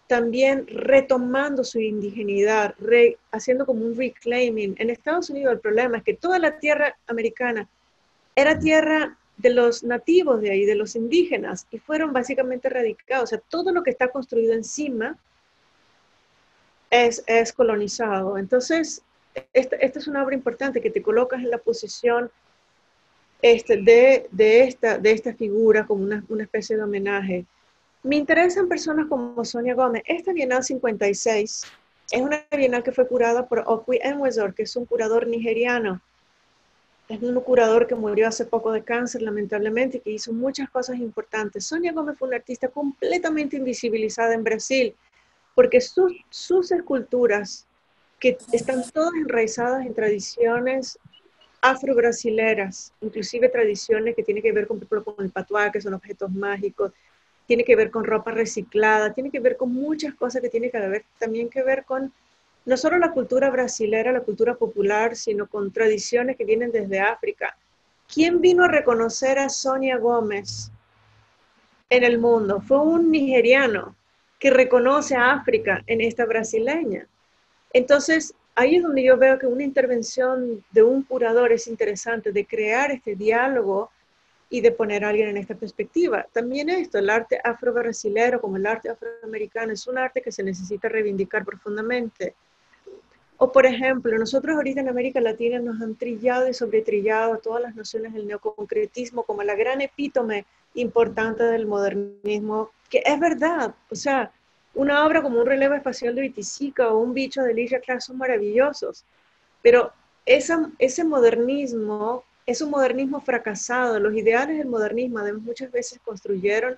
también retomando su indigenidad, haciendo como un reclaiming. En Estados Unidos el problema es que toda la tierra americana era tierra de los nativos de ahí, de los indígenas, y fueron básicamente erradicados. O sea, todo lo que está construido encima es colonizado. Entonces, esta es una obra importante que te colocas en la posición de esta figura como una especie de homenaje. Me interesan personas como Sonia Gómez. Esta Bienal 56 es una bienal que fue curada por Okwi Enwezor, que es un curador nigeriano. Es un curador que murió hace poco de cáncer, lamentablemente, y que hizo muchas cosas importantes. Sonia Gómez fue una artista completamente invisibilizada en Brasil, porque sus esculturas, que están todas enraizadas en tradiciones afro-brasileras, inclusive tradiciones que tienen que ver con, por ejemplo, con el patuá, que son objetos mágicos, tiene que ver con ropa reciclada, tiene que ver con muchas cosas que tiene que ver, también que ver con no solo la cultura brasilera, la cultura popular, sino con tradiciones que vienen desde África. ¿Quién vino a reconocer a Sonia Gómez en el mundo? Fue un nigeriano que reconoce a África en esta brasileña. Entonces, ahí es donde yo veo que una intervención de un curador es interesante, de crear este diálogo y de poner a alguien en esta perspectiva. También el arte afro-brasilero como el arte afroamericano es un arte que se necesita reivindicar profundamente. O por ejemplo, nosotros ahorita en América Latina nos han trillado y sobretrillado a todas las nociones del neoconcretismo como la gran epítome importante del modernismo, que es verdad, o sea, una obra como un relevo espacial de Witizica o un bicho de Ligia Clark son maravillosos, pero ese modernismo es un modernismo fracasado. Los ideales del modernismo además muchas veces construyeron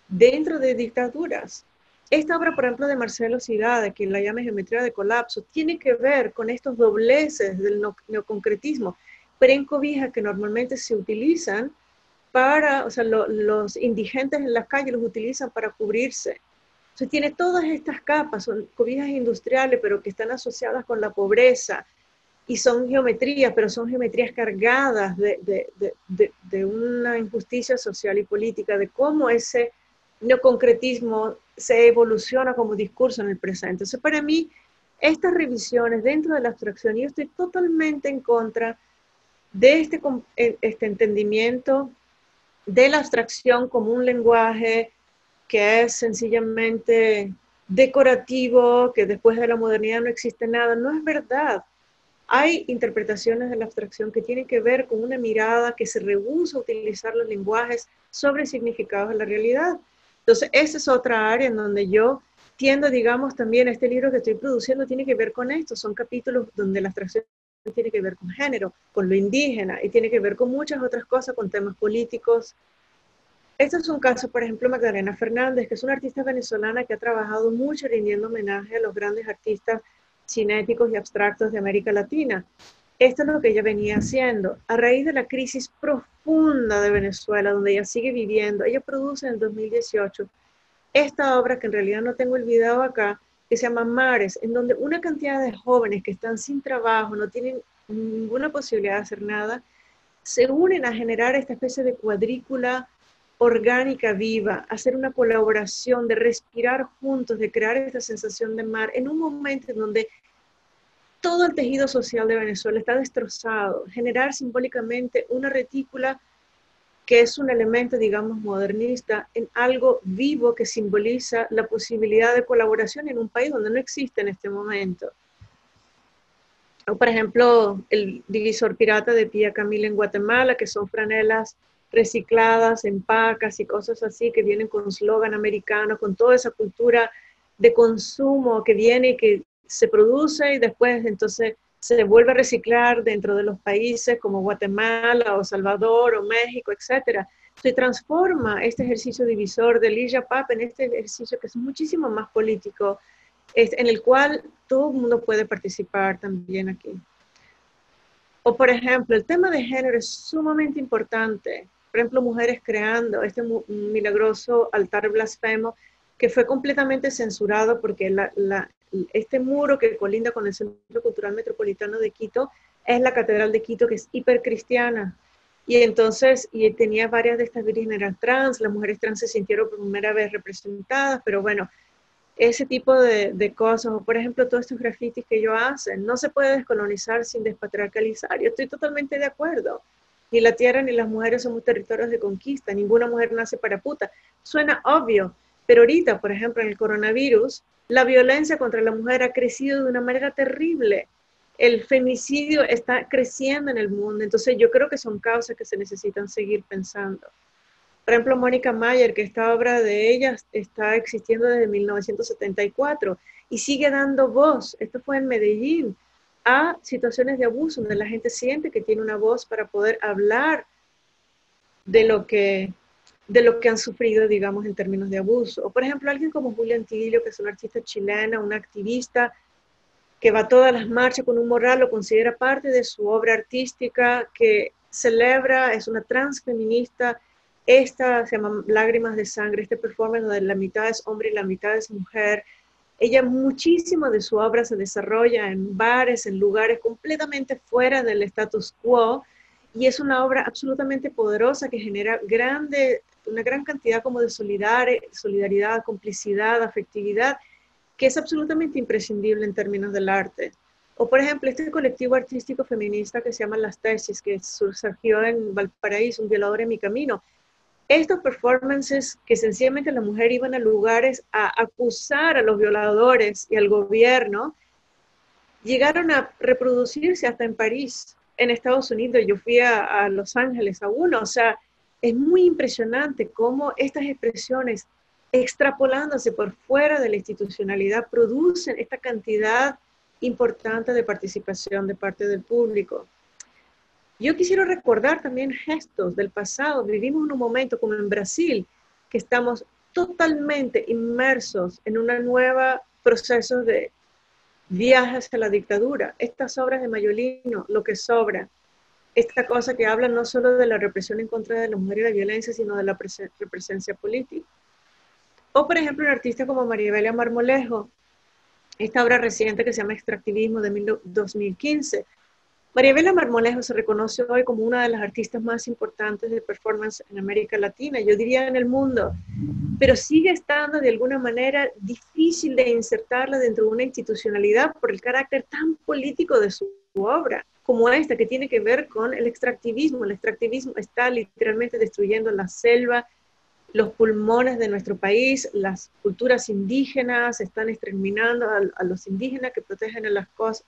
dentro de dictaduras. esta obra, por ejemplo, de Marcelo Sigada, que la llama Geometría de Colapso, tiene que ver con estos dobleces del neoconcretismo, prencobijas que normalmente se utilizan para, o sea, los indigentes en las calles los utilizan para cubrirse. O sea, tiene todas estas capas, son cobijas industriales, pero que están asociadas con la pobreza, y son geometrías, pero son geometrías cargadas de una injusticia social y política, de cómo ese neoconcretismo se evoluciona como discurso en el presente. Entonces, para mí, estas revisiones dentro de la abstracción, yo estoy totalmente en contra de este entendimiento de la abstracción como un lenguaje que es sencillamente decorativo, que después de la modernidad no existe nada. No es verdad. Hay interpretaciones de la abstracción que tienen que ver con una mirada que se rehúsa a utilizar los lenguajes sobre significados de la realidad. Entonces, esa es otra área en donde yo tiendo, digamos, también este libro que estoy produciendo tiene que ver con esto. Son capítulos donde la abstracción tiene que ver con género, con lo indígena, y tiene que ver con muchas otras cosas, con temas políticos. Este es un caso, por ejemplo, Magdalena Fernández, que es una artista venezolana que ha trabajado mucho rindiendo homenaje a los grandes artistas cinéticos y abstractos de América Latina. Esto es lo que ella venía haciendo. A raíz de la crisis profunda de Venezuela, donde ella sigue viviendo, ella produce en el 2018 esta obra que en realidad no tengo el video acá, que se llama Mares, en donde una cantidad de jóvenes que están sin trabajo, no tienen ninguna posibilidad de hacer nada, se unen a generar esta especie de cuadrícula orgánica viva, hacer una colaboración, de respirar juntos, de crear esta sensación de mar, en un momento en donde todo el tejido social de Venezuela está destrozado, generar simbólicamente una retícula que es un elemento, digamos, modernista, en algo vivo que simboliza la posibilidad de colaboración en un país donde no existe en este momento. O, por ejemplo, el divisor pirata de Pía Camila en Guatemala, que son franelas recicladas en pacas y cosas así, que vienen con slogan americano, con toda esa cultura de consumo que viene y que se produce y después entonces se vuelve a reciclar dentro de los países como Guatemala o Salvador o México, etc. Se transforma este ejercicio divisor de Ligia Pap en este ejercicio que es muchísimo más político, en el cual todo el mundo puede participar también aquí. O, por ejemplo, el tema de género es sumamente importante. Por ejemplo, Mujeres Creando, este milagroso altar blasfemo que fue completamente censurado porque este muro que colinda con el Centro Cultural Metropolitano de Quito es la Catedral de Quito, que es hipercristiana. Y entonces, y tenía varias de estas vírgenes trans, las mujeres trans se sintieron por primera vez representadas, pero bueno, ese tipo de cosas, o por ejemplo todos estos grafitis que ellos hacen, no se puede descolonizar sin despatriarcalizar. Yo estoy totalmente de acuerdo. Ni la tierra ni las mujeres somos territorios de conquista, ninguna mujer nace para puta. Suena obvio, pero ahorita, por ejemplo, en el coronavirus, la violencia contra la mujer ha crecido de una manera terrible. El femicidio está creciendo en el mundo, entonces yo creo que son causas que se necesitan seguir pensando. Por ejemplo, Mónica Mayer, que esta obra de ella está existiendo desde 1974 y sigue dando voz, esto fue en Medellín, a situaciones de abuso, donde la gente siente que tiene una voz para poder hablar de lo que han sufrido, digamos, en términos de abuso. O, por ejemplo, alguien como Julia Antillo, que es una artista chilena, una activista que va a todas las marchas con un morral, lo considera parte de su obra artística, que celebra, es una transfeminista. Esta se llama Lágrimas de Sangre, este performance donde la mitad es hombre y la mitad es mujer. Ella, muchísimo de su obra se desarrolla en bares, en lugares completamente fuera del status quo, y es una obra absolutamente poderosa que genera una gran cantidad como de solidaridad, complicidad, afectividad, que es absolutamente imprescindible en términos del arte. O, por ejemplo, este colectivo artístico feminista que se llama Las Tesis, que surgió en Valparaíso, Un violador en mi camino. Estos performances que sencillamente las mujeres iban a lugares a acusar a los violadores y al gobierno, llegaron a reproducirse hasta en París, en Estados Unidos. Yo fui a Los Ángeles a uno, o sea, es muy impresionante cómo estas expresiones, extrapolándose por fuera de la institucionalidad, producen esta cantidad importante de participación de parte del público. Yo quisiera recordar también gestos del pasado. Vivimos en un momento como en Brasil, que estamos totalmente inmersos en una nueva proceso de viaje hacia la dictadura. Estas obras de Mayolino, Lo que sobra, esta cosa que habla no solo de la represión en contra de la mujer y la violencia, sino de la presencia política. O, por ejemplo, un artista como María Belia Marmolejo, esta obra reciente que se llama Extractivismo de 2015. María Belia Marmolejo se reconoce hoy como una de las artistas más importantes de performance en América Latina, yo diría en el mundo, pero sigue estando de alguna manera difícil de insertarla dentro de una institucionalidad por el carácter tan político de su obra, como esta, que tiene que ver con el extractivismo. El extractivismo está literalmente destruyendo la selva, los pulmones de nuestro país, las culturas indígenas, están exterminando a los indígenas que protegen a las cosas,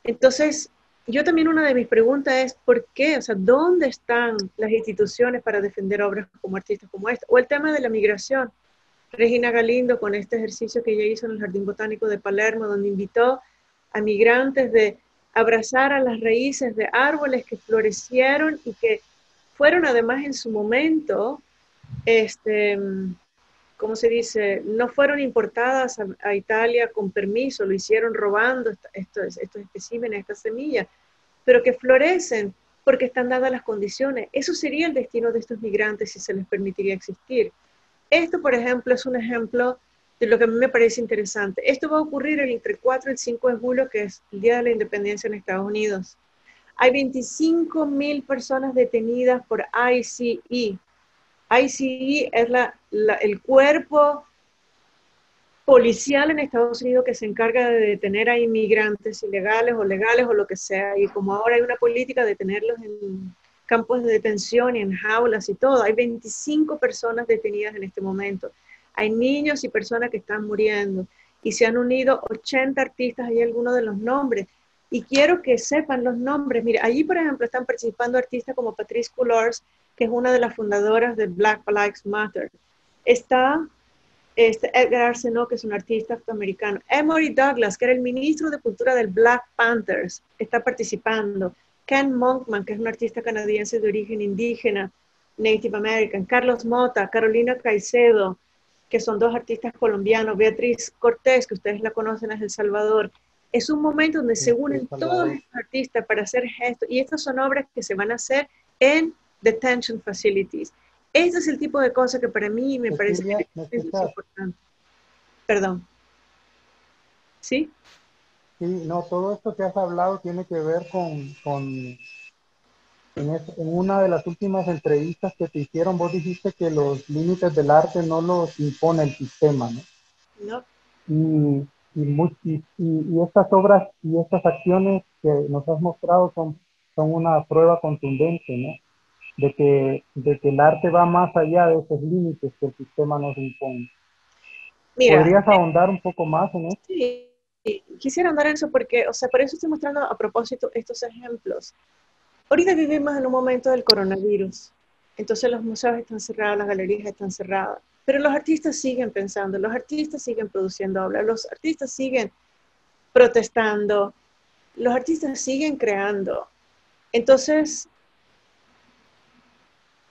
Entonces, yo también una de mis preguntas es, ¿por qué? O sea, ¿dónde están las instituciones para defender obras como artistas como esta? O el tema de la migración. Regina Galindo, con este ejercicio que ella hizo en el Jardín Botánico de Palermo, donde invitó a migrantes de abrazar a las raíces de árboles que florecieron y que fueron además en su momento, ¿cómo se dice? No fueron importadas a Italia con permiso, lo hicieron robando estos especímenes, estas semillas, pero que florecen porque están dadas las condiciones. Eso sería el destino de estos migrantes si se les permitiría existir. Esto, por ejemplo, es un ejemplo de lo que a mí me parece interesante. Esto va a ocurrir entre el 4 y el 5 de julio, que es el Día de la Independencia en Estados Unidos. Hay 25,000 personas detenidas por ICE. ICE es el cuerpo policial en Estados Unidos que se encarga de detener a inmigrantes ilegales o legales o lo que sea. Y como ahora hay una política de tenerlos en campos de detención y en jaulas y todo, hay 25 personas detenidas en este momento. Hay niños y personas que están muriendo. Y se han unido 80 artistas, hay algunos de los nombres. Y quiero que sepan los nombres. Mira, allí, por ejemplo, están participando artistas como Patrice Cullors, que es una de las fundadoras de Black Lives Matter. Está Edgar Arsenault, que es un artista afroamericano. Emory Douglas, que era el ministro de Cultura del Black Panthers, está participando. Ken Monkman, que es un artista canadiense de origen indígena, Native American. Carlos Mota, Carolina Caicedo, que son dos artistas colombianos. Beatriz Cortés, que ustedes la conocen, es El Salvador. Es un momento donde se unen todos estos artistas para hacer gestos, y estas son obras que se van a hacer en detention facilities. Este es el tipo de cosas que para mí me parece que es importante. Perdón. ¿Sí? Sí, no, todo esto que has hablado tiene que ver en una de las últimas entrevistas que te hicieron, vos dijiste que los límites del arte no los impone el sistema, ¿no? No. Y estas obras y estas acciones que nos has mostrado son una prueba contundente, ¿no? De que el arte va más allá de esos límites que el sistema nos impone. Mira, ¿Podrías ahondar un poco más en esto? sí, quisiera andar en eso porque, o sea, por eso estoy mostrando a propósito estos ejemplos. Ahorita vivimos en un momento del coronavirus, entonces los museos están cerrados, las galerías están cerradas, pero los artistas siguen pensando, los artistas siguen produciendo obras, los artistas siguen protestando, los artistas siguen creando. Entonces,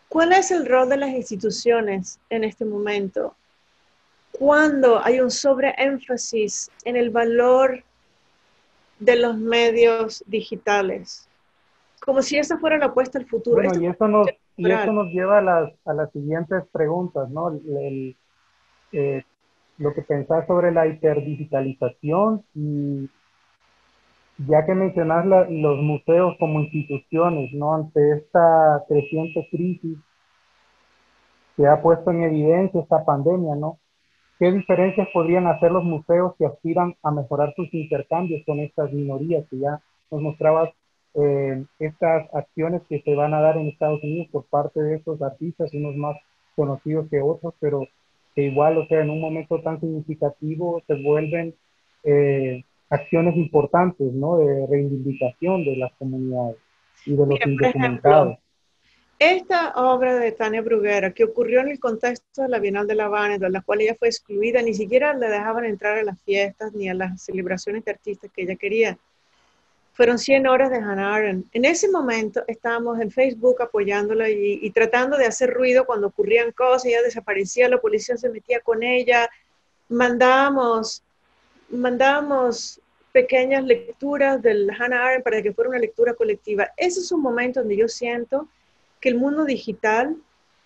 ¿cuál es el rol de las instituciones en este momento? Cuando hay un sobreénfasis en el valor de los medios digitales, como si esa fuera la apuesta al futuro. Bueno, y eso nos lleva a las siguientes preguntas, ¿no? Lo que pensás sobre la hiperdigitalización y ya que mencionas los museos como instituciones, ¿no? Ante esta creciente crisis que ha puesto en evidencia esta pandemia, ¿no? ¿Qué diferencias podrían hacer los museos que aspiran a mejorar sus intercambios con estas minorías que ya nos mostrabas, estas acciones que se van a dar en Estados Unidos por parte de estos artistas, unos más conocidos que otros, pero que igual, o sea, en un momento tan significativo se vuelven acciones importantes, ¿no? De reivindicación de las comunidades y de los Mira, por indocumentados. ejemplo, esta obra de Tania Bruguera, que ocurrió en el contexto de la Bienal de La Habana, de la cual ella fue excluida, ni siquiera le dejaban entrar a las fiestas ni a las celebraciones de artistas que ella quería, fueron 100 horas de Hannah Arendt. En ese momento estábamos en Facebook apoyándola y tratando de hacer ruido cuando ocurrían cosas, ella desaparecía, la policía se metía con ella, mandábamos pequeñas lecturas del Hannah Arendt para que fuera una lectura colectiva. Ese es un momento donde yo siento que el mundo digital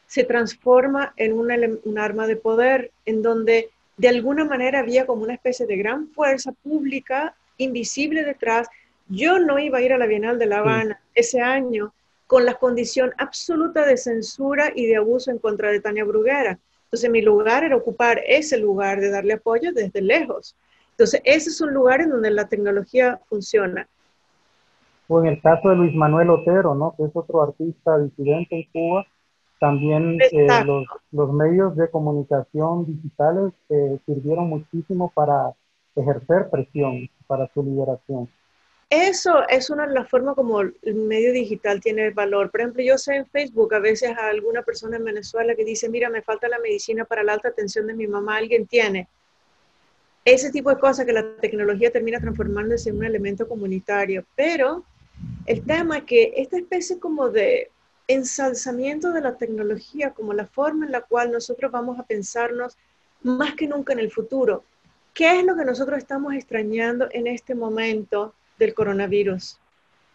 se transforma en un arma de poder, en donde de alguna manera había como una especie de gran fuerza pública invisible detrás. Yo no iba a ir a la Bienal de La Habana ese año con la condición absoluta de censura y de abuso en contra de Tania Bruguera. Entonces mi lugar era ocupar ese lugar de darle apoyo desde lejos. Entonces ese es un lugar en donde la tecnología funciona. O en el caso de Luis Manuel Otero, ¿no? Que es otro artista disidente en Cuba, también los medios de comunicación digitales sirvieron muchísimo para ejercer presión, para su liberación. Eso es una de las formas como el medio digital tiene valor. Por ejemplo, yo sé en Facebook a veces a alguna persona en Venezuela que dice, mira, me falta la medicina para la alta tensión de mi mamá, alguien tiene. Ese tipo de cosas que la tecnología termina transformándose en un elemento comunitario. Pero el tema es que esta especie como de ensalzamiento de la tecnología como la forma en la cual nosotros vamos a pensarnos más que nunca en el futuro. ¿Qué es lo que nosotros estamos extrañando en este momento del coronavirus?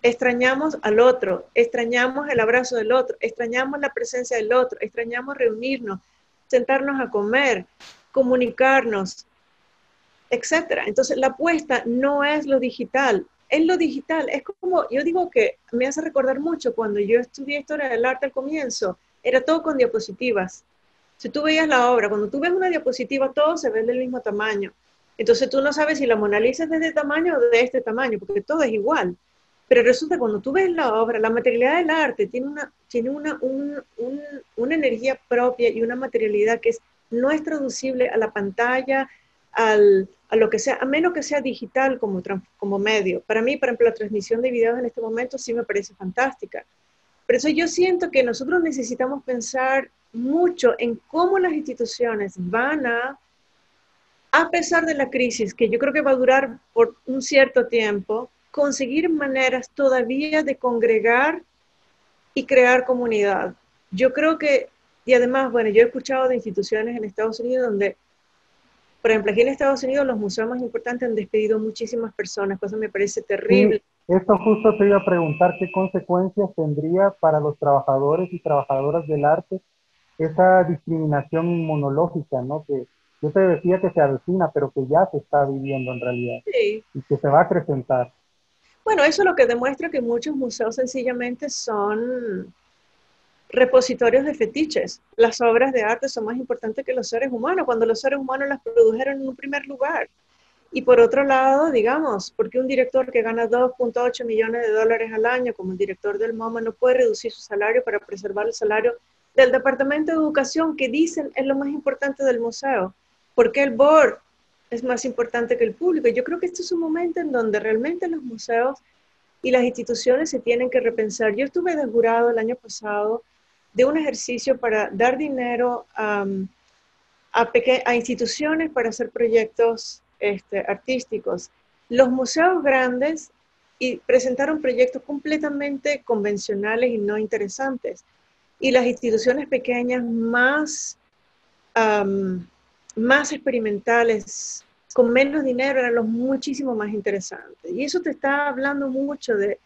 Extrañamos al otro, extrañamos el abrazo del otro, extrañamos la presencia del otro, extrañamos reunirnos, sentarnos a comer, comunicarnos, etcétera. Entonces, la apuesta no es lo digital. En lo digital es como, yo digo que me hace recordar mucho cuando yo estudié historia del arte al comienzo, era todo con diapositivas. Si tú veías la obra, cuando tú ves una diapositiva, todo se ve del mismo tamaño. Entonces tú no sabes si la Mona Lisa es de este tamaño o de este tamaño, porque todo es igual. Pero resulta cuando tú ves la obra, la materialidad del arte tiene una energía propia y una materialidad que no es traducible a la pantalla, a lo que sea, a menos que sea digital como medio. Para mí, por ejemplo, la transmisión de videos en este momento sí me parece fantástica. Por eso yo siento que nosotros necesitamos pensar mucho en cómo las instituciones van a pesar de la crisis, que yo creo que va a durar por un cierto tiempo, conseguir maneras todavía de congregar y crear comunidad. Yo creo que, y además, bueno, yo he escuchado de instituciones en Estados Unidos donde, por ejemplo, aquí en Estados Unidos los museos más importantes han despedido muchísimas personas, cosa que me parece terrible. Sí, esto justo te iba a preguntar qué consecuencias tendría para los trabajadores y trabajadoras del arte esa discriminación inmunológica, ¿no? Que yo te decía que se avecina, pero que ya se está viviendo en realidad Sí. y que se va a acrecentar. Bueno, eso es lo que demuestra que muchos museos sencillamente son repositorios de fetiches. Las obras de arte son más importantes que los seres humanos, cuando los seres humanos las produjeron en un primer lugar. Y por otro lado, digamos, porque un director que gana 2.8 millones de dólares al año como el director del MoMA no puede reducir su salario para preservar el salario del Departamento de Educación, que dicen es lo más importante del museo? Porque el board es más importante que el público. Yo creo que este es un momento en donde realmente los museos y las instituciones se tienen que repensar. Yo estuve de jurado el año pasado de un ejercicio para dar dinero a instituciones para hacer proyectos artísticos. Los museos grandes presentaron proyectos completamente convencionales y no interesantes. Y las instituciones pequeñas más experimentales, con menos dinero, eran los muchísimo más interesantes. Y eso te está hablando mucho de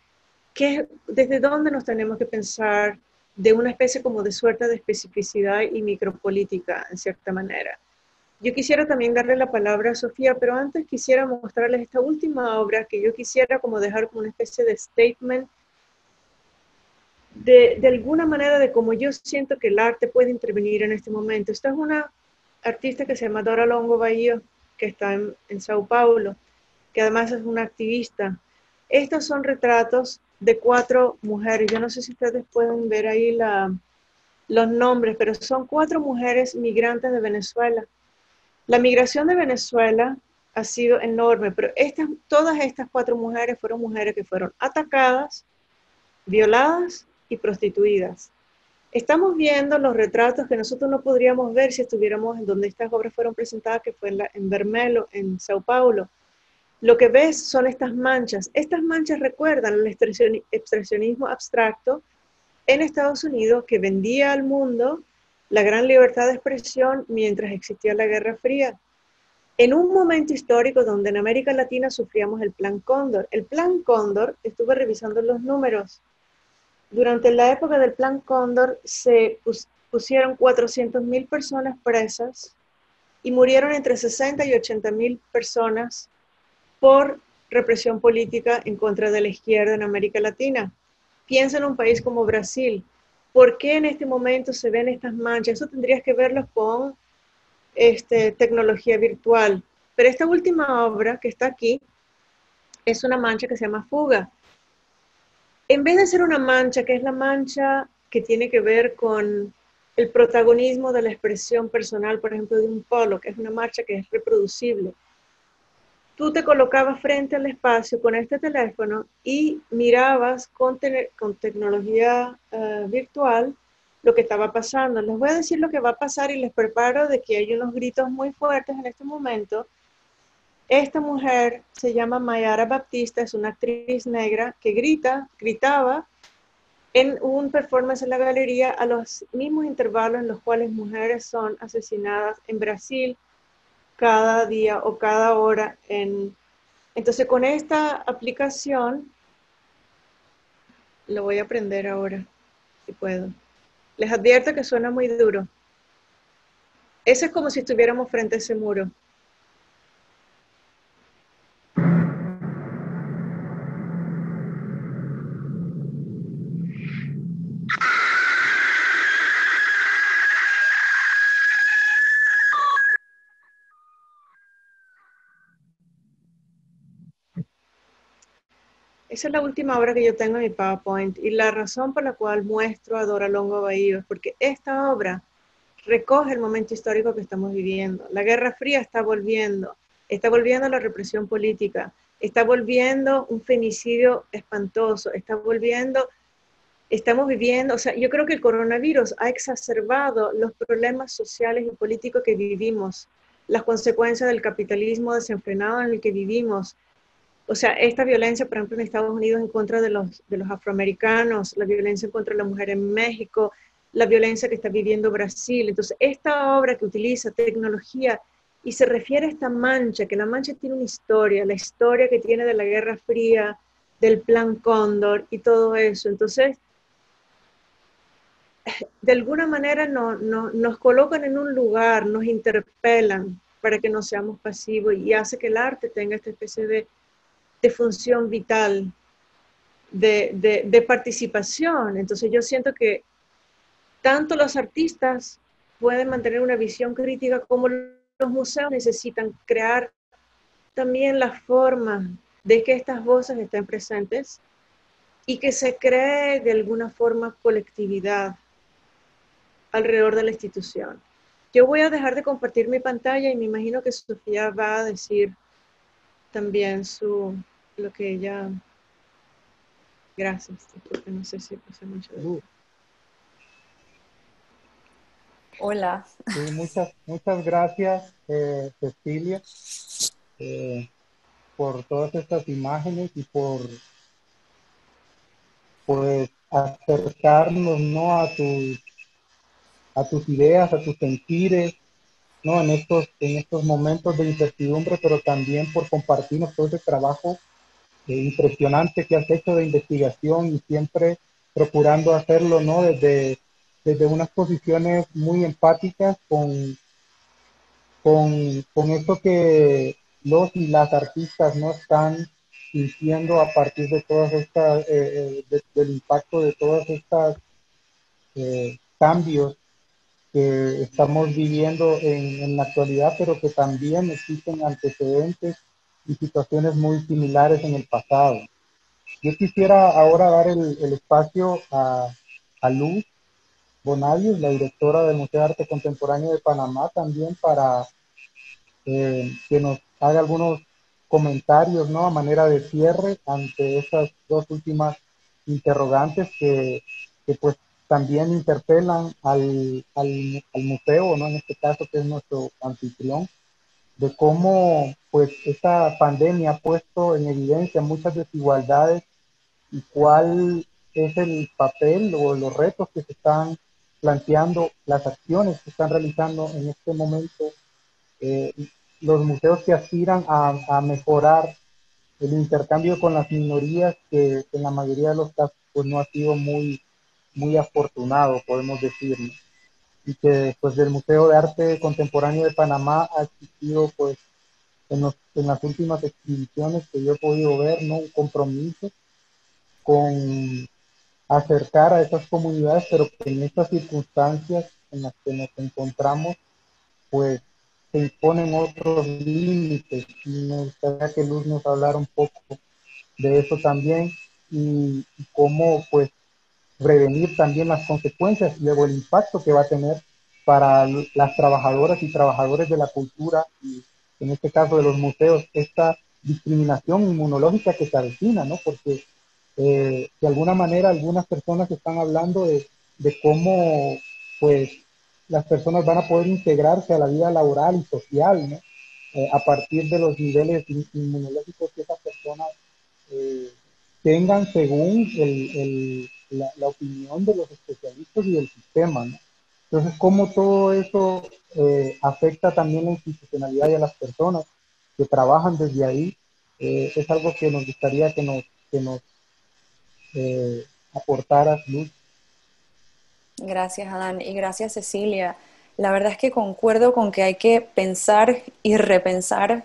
desde dónde nos tenemos que pensar de una especie como de suerte de especificidad y micropolítica, en cierta manera. Yo quisiera también darle la palabra a Sofía, pero antes quisiera mostrarles esta última obra que yo quisiera como dejar como una especie de statement de alguna manera de cómo yo siento que el arte puede intervenir en este momento. Esta es una artista que se llama Dora Longo Bahía, que está en Sao Paulo, que además es una activista. Estos son retratos de 4 mujeres. Yo no sé si ustedes pueden ver ahí los nombres, pero son 4 mujeres migrantes de Venezuela. La migración de Venezuela ha sido enorme, pero todas estas 4 mujeres fueron mujeres que fueron atacadas, violadas y prostituidas. Estamos viendo los retratos que nosotros no podríamos ver si estuviéramos en donde estas obras fueron presentadas, que fue en Vermelho, en Sao Paulo. lo que ves son estas manchas. Estas manchas recuerdan el expresionismo abstracto en Estados Unidos que vendía al mundo la gran libertad de expresión mientras existía la Guerra Fría. En un momento histórico donde en América Latina sufríamos el Plan Cóndor. El Plan Cóndor, estuve revisando los números, durante la época del Plan Cóndor se pusieron 400.000 personas presas y murieron entre 60 y 80.000 personas por represión política en contra de la izquierda en América Latina. Piensa en un país como Brasil. ¿Por qué en este momento se ven estas manchas? Eso tendrías que verlo con tecnología virtual. Pero esta última obra que está aquí es una mancha que se llama Fuga. En vez de ser una mancha, que es la mancha que tiene que ver con el protagonismo de la expresión personal, por ejemplo, de un polo, que es una mancha que es reproducible, tú te colocabas frente al espacio con este teléfono y mirabas con tecnología virtual lo que estaba pasando. Les voy a decir lo que va a pasar y les preparo de que hay unos gritos muy fuertes en este momento. Esta mujer se llama Mayara Baptista, es una actriz negra que gritaba en un performance en la galería a los mismos intervalos en los cuales mujeres son asesinadas en Brasil cada día o cada hora. Entonces con esta aplicación, lo voy a aprender ahora, si puedo. Les advierto que suena muy duro. Eso es como si estuviéramos frente a ese muro. Esa es la última obra que yo tengo en mi PowerPoint y la razón por la cual muestro a Dora Longo Bahío es porque esta obra recoge el momento histórico que estamos viviendo. La Guerra Fría está volviendo la represión política, está volviendo un femicidio espantoso, estamos viviendo, o sea, yo creo que el coronavirus ha exacerbado los problemas sociales y políticos que vivimos, las consecuencias del capitalismo desenfrenado en el que vivimos. O sea, esta violencia, por ejemplo, en Estados Unidos en contra de los afroamericanos, la violencia en contra de la mujer en México, la violencia que está viviendo Brasil. Entonces, esta obra que utiliza tecnología y se refiere a esta mancha, que la mancha tiene una historia, la historia que tiene de la Guerra Fría, del Plan Cóndor y todo eso. Entonces, de alguna manera nos colocan en un lugar, nos interpelan para que no seamos pasivos y hace que el arte tenga esta especie de función vital, de participación. Entonces yo siento que tanto los artistas pueden mantener una visión crítica como los museos necesitan crear también la forma de que estas voces estén presentes y que se cree de alguna forma colectividad alrededor de la institución. Yo voy a dejar de compartir mi pantalla y me imagino que Sofía va a decir también lo que ella... Gracias, porque no sé si puse mucho de... Hola. Muchas gracias, Cecilia, por todas estas imágenes y por pues, acercarnos, ¿no? a tus ideas, a tus sentires, ¿no? En estos momentos de incertidumbre, pero también por compartirnos todo ese trabajo impresionante que has hecho de investigación y siempre procurando hacerlo, ¿no? Desde unas posiciones muy empáticas con esto que los y las artistas no están sintiendo a partir de todas estas, del impacto de todas estas cambios que estamos viviendo en la actualidad, pero que también existen antecedentes y situaciones muy similares en el pasado. Yo quisiera ahora dar el espacio a Luz Bonalius, la directora del Museo de Arte Contemporáneo de Panamá, también para que nos haga algunos comentarios, ¿no? A manera de cierre ante estas dos últimas interrogantes que pues también interpelan al museo, ¿no? En este caso que es nuestro anfitrión. de cómo pues esta pandemia ha puesto en evidencia muchas desigualdades y cuál es el papel o los retos que se están planteando, las acciones que están realizando en este momento eh, los museos que aspiran a mejorar el intercambio con las minorías, que en la mayoría de los casos pues no ha sido muy afortunado, podemos decir, ¿no? Y que pues del Museo de Arte Contemporáneo de Panamá ha existido pues en las últimas exhibiciones que yo he podido ver, ¿no? Un compromiso con acercar a esas comunidades, pero que en estas circunstancias en las que nos encontramos, pues se imponen otros límites. Y me gustaría que Luz nos hablara un poco de eso también y cómo pues prevenir también las consecuencias y luego el impacto que va a tener para las trabajadoras y trabajadores de la cultura y en este caso de los museos, esta discriminación inmunológica que se avecina, ¿no? Porque de alguna manera algunas personas están hablando de cómo pues las personas van a poder integrarse a la vida laboral y social, ¿no? A partir de los niveles inmunológicos que esas personas eh, tengan según la opinión de los especialistas y del sistema, ¿no? Entonces, cómo todo eso afecta también la institucionalidad de las personas que trabajan desde ahí, es algo que nos gustaría que nos aportaras, Luz. Gracias, Adán, y gracias, Cecilia. La verdad es que concuerdo con que hay que pensar y repensar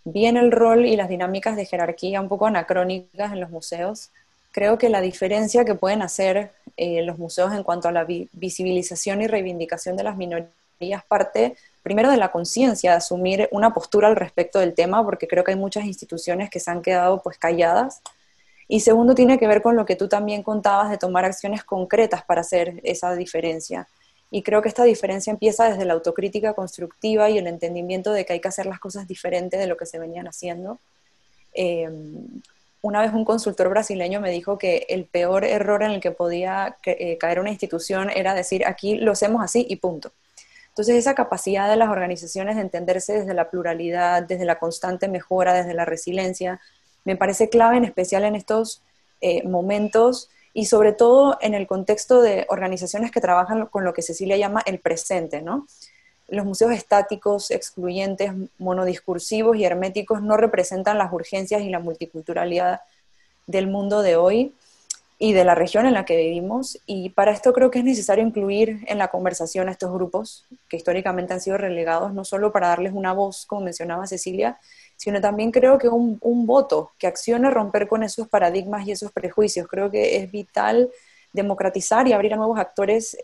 bien el rol y las dinámicas de jerarquía un poco anacrónicas en los museos. Creo que la diferencia que pueden hacer los museos en cuanto a la visibilización y reivindicación de las minorías parte primero de la conciencia, de asumir una postura al respecto del tema, porque creo que hay muchas instituciones que se han quedado pues calladas, y segundo, tiene que ver con lo que tú también contabas de tomar acciones concretas para hacer esa diferencia. Y creo que esta diferencia empieza desde la autocrítica constructiva y el entendimiento de que hay que hacer las cosas diferentes de lo que se venían haciendo. Eh, una vez un consultor brasileño me dijo que el peor error en el que podía caer una institución era decir, aquí lo hacemos así y punto. Entonces esa capacidad de las organizaciones de entenderse desde la pluralidad, desde la constante mejora, desde la resiliencia, me parece clave en especial en estos momentos y sobre todo en el contexto de organizaciones que trabajan con lo que Cecilia llama el presente, ¿no? Los museos estáticos, excluyentes, monodiscursivos y herméticos no representan las urgencias y la multiculturalidad del mundo de hoy y de la región en la que vivimos, y para esto creo que es necesario incluir en la conversación a estos grupos que históricamente han sido relegados, no solo para darles una voz, como mencionaba Cecilia, sino también creo que un voto que accione a romper con esos paradigmas y esos prejuicios. Creo que es vital democratizar y abrir a nuevos actores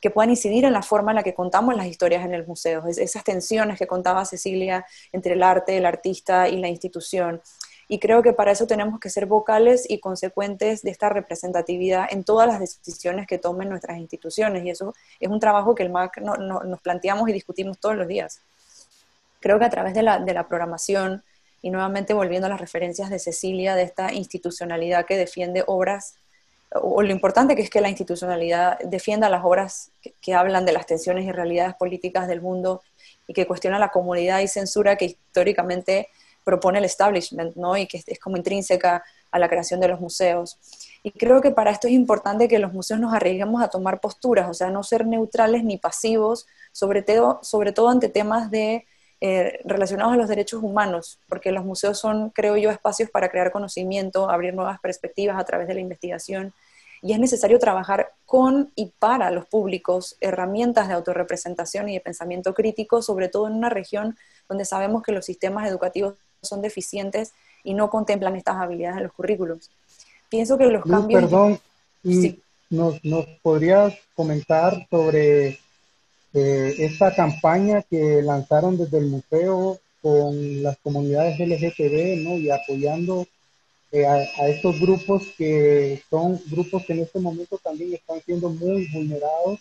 que puedan incidir en la forma en la que contamos las historias en el museo, esas tensiones que contaba Cecilia entre el arte, el artista y la institución. Y creo que para eso tenemos que ser vocales y consecuentes de esta representatividad en todas las decisiones que tomen nuestras instituciones. Y eso es un trabajo que el MAC nos planteamos y discutimos todos los días. Creo que a través de la programación, y nuevamente volviendo a las referencias de Cecilia, de esta institucionalidad que defiende obras, o lo importante que es que la institucionalidad defienda las obras que hablan de las tensiones y realidades políticas del mundo y que cuestiona la comodidad y censura que históricamente propone el establishment, ¿no? Y que es como intrínseca a la creación de los museos. Y creo que para esto es importante que los museos nos arriesguemos a tomar posturas, o sea, no ser neutrales ni pasivos, sobre todo ante temas relacionados a los derechos humanos, porque los museos son, creo yo, espacios para crear conocimiento, abrir nuevas perspectivas a través de la investigación, y es necesario trabajar con y para los públicos herramientas de autorrepresentación y de pensamiento crítico, sobre todo en una región donde sabemos que los sistemas educativos son deficientes y no contemplan estas habilidades en los currículos. Pienso que los Luz, cambios... perdón, y Sí. nos podrías comentar sobre esta campaña que lanzaron desde el museo con las comunidades LGTB, ¿no? Y apoyando a estos grupos que son grupos que en este momento también están siendo muy vulnerados,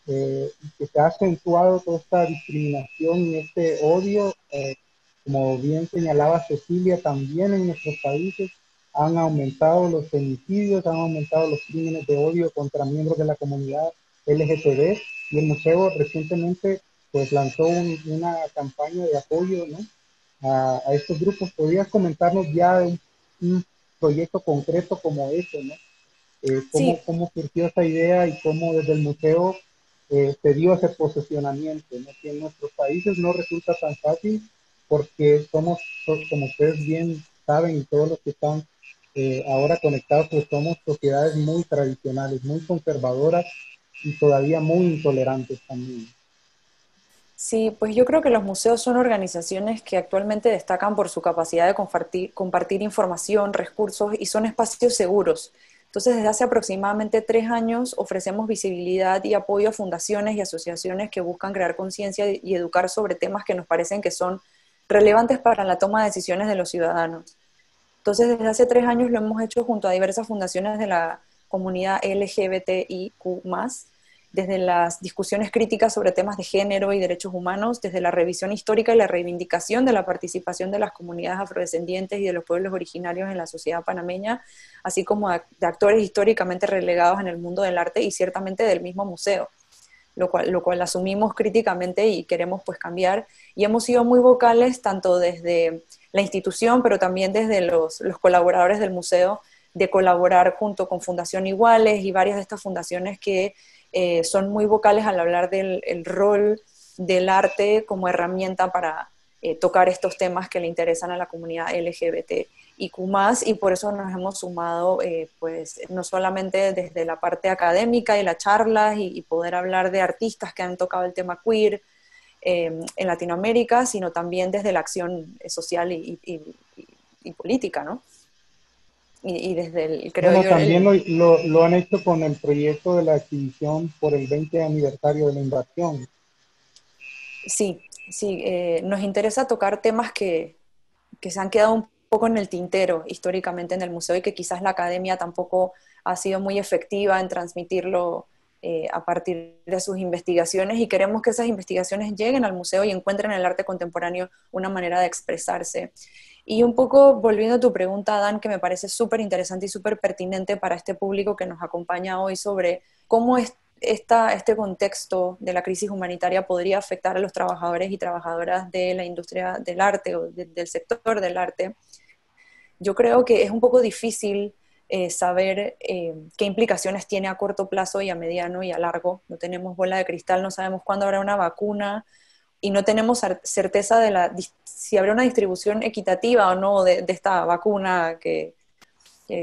que se ha acentuado toda esta discriminación y este odio, como bien señalaba Cecilia, también en nuestros países han aumentado los femicidios, han aumentado los crímenes de odio contra miembros de la comunidad LGTB, y el museo recientemente pues lanzó una campaña de apoyo, ¿no? A estos grupos. ¿Podrías comentarnos ya de un proyecto concreto como ese, ¿no? Sí, ¿Cómo surgió esa idea y cómo desde el museo se dio ese posicionamiento, ¿no? Que en nuestros países no resulta tan fácil porque somos, como ustedes bien saben y todos los que están ahora conectados, pues somos sociedades muy tradicionales, muy conservadoras y todavía muy intolerantes también. sí, pues yo creo que los museos son organizaciones que actualmente destacan por su capacidad de compartir información, recursos y son espacios seguros. Entonces, desde hace aproximadamente 3 años ofrecemos visibilidad y apoyo a fundaciones y asociaciones que buscan crear conciencia y educar sobre temas que nos parecen que son relevantes para la toma de decisiones de los ciudadanos. Entonces, desde hace 3 años lo hemos hecho junto a diversas fundaciones de la comunidad LGBTIQ+, desde las discusiones críticas sobre temas de género y derechos humanos, desde la revisión histórica y la reivindicación de la participación de las comunidades afrodescendientes y de los pueblos originarios en la sociedad panameña, así como de actores históricamente relegados en el mundo del arte y ciertamente del mismo museo. Lo cual asumimos críticamente y queremos pues cambiar. Y hemos sido muy vocales tanto desde la institución, pero también desde los colaboradores del museo, de colaborar junto con Fundación Iguales y varias de estas fundaciones que son muy vocales al hablar del el rol del arte como herramienta para tocar estos temas que le interesan a la comunidad LGBT y Q+, y por eso nos hemos sumado, pues, no solamente desde la parte académica y las charlas y poder hablar de artistas que han tocado el tema queer en Latinoamérica, sino también desde la acción social y política, ¿no? Y desde el, creo Bueno, yo, también lo han hecho con el proyecto de la exhibición por el 20 aniversario de la invasión. sí, sí, nos interesa tocar temas que se han quedado un poco en el tintero históricamente en el museo y que quizás la academia tampoco ha sido muy efectiva en transmitirlo a partir de sus investigaciones, y queremos que esas investigaciones lleguen al museo y encuentren en el arte contemporáneo una manera de expresarse. Y un poco volviendo a tu pregunta, Dan, que me parece súper interesante y súper pertinente para este público que nos acompaña hoy sobre cómo este contexto de la crisis humanitaria podría afectar a los trabajadores y trabajadoras de la industria del arte o del sector del arte. Yo creo que es un poco difícil saber qué implicaciones tiene a corto plazo y a mediano y a largo. No tenemos bola de cristal, no sabemos cuándo habrá una vacuna y no tenemos certeza de si habrá una distribución equitativa o no de esta vacuna que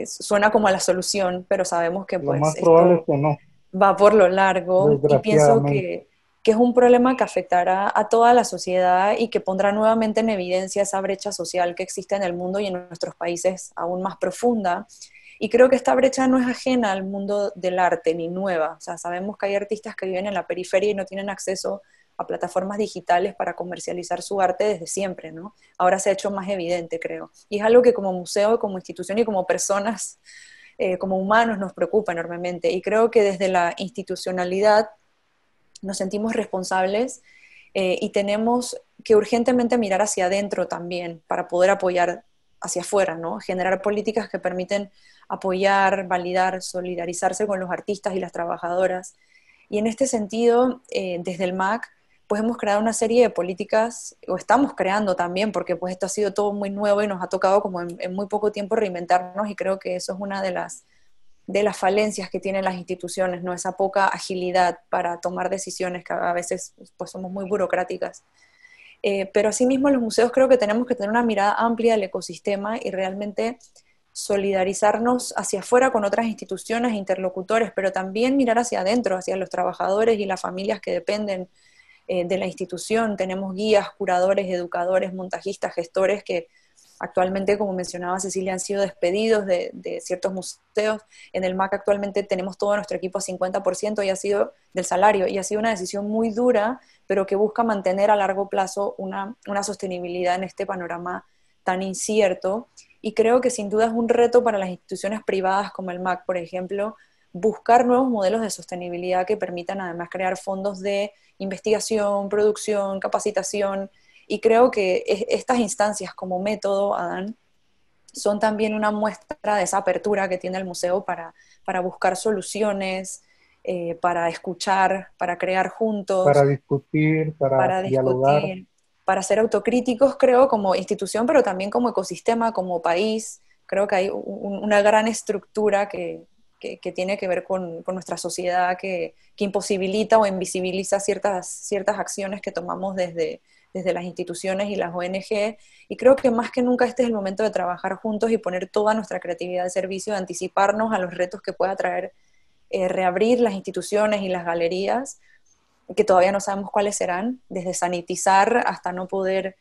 suena como a la solución, pero sabemos que Lo pues más probable es esto que no, va por lo largo y pienso desgraciadamente. que es un problema que afectará a toda la sociedad y que pondrá nuevamente en evidencia esa brecha social que existe en el mundo y en nuestros países aún más profunda. Y creo que esta brecha no es ajena al mundo del arte ni nueva. O sea, sabemos que hay artistas que viven en la periferia y no tienen acceso a plataformas digitales para comercializar su arte desde siempre, ¿no? Ahora se ha hecho más evidente, creo. Y es algo que como museo, como institución y como personas como humanos nos preocupa enormemente. Y creo que desde la institucionalidad nos sentimos responsables y tenemos que urgentemente mirar hacia adentro también para poder apoyar hacia afuera, ¿no? Generar políticas que permiten apoyar, validar, solidarizarse con los artistas y las trabajadoras. Y en este sentido, desde el MAC, pues hemos creado una serie de políticas, o estamos creando también, porque pues esto ha sido todo muy nuevo y nos ha tocado como en muy poco tiempo reinventarnos, y creo que eso es una de las falencias que tienen las instituciones, ¿no? Esa poca agilidad para tomar decisiones que a veces pues somos muy burocráticas. Pero asimismo los museos creo que tenemos que tener una mirada amplia del ecosistema y realmente solidarizarnos hacia afuera con otras instituciones e interlocutores, pero también mirar hacia adentro, hacia los trabajadores y las familias que dependen de la institución. Tenemos guías, curadores, educadores, montajistas, gestores que actualmente, como mencionaba Cecilia, han sido despedidos de ciertos museos. En el MAC actualmente tenemos todo nuestro equipo a 50% y ha sido del salario, y ha sido una decisión muy dura, pero que busca mantener a largo plazo una sostenibilidad en este panorama tan incierto. Y creo que sin duda es un reto para las instituciones privadas como el MAC, por ejemplo, buscar nuevos modelos de sostenibilidad que permitan además crear fondos de investigación, producción, capacitación, y creo que estas instancias como método, Adán, son también una muestra de esa apertura que tiene el museo para buscar soluciones para escuchar, para crear juntos, para discutir, para para dialogar. discutir, para ser autocríticos, creo, como institución, pero también como ecosistema, como país. Creo que hay una gran estructura que tiene que ver con nuestra sociedad, que imposibilita o invisibiliza ciertas acciones que tomamos desde las instituciones y las ONG. Y creo que más que nunca este es el momento de trabajar juntos y poner toda nuestra creatividad al servicio, de anticiparnos a los retos que pueda traer reabrir las instituciones y las galerías, que todavía no sabemos cuáles serán, desde sanitizar hasta no poder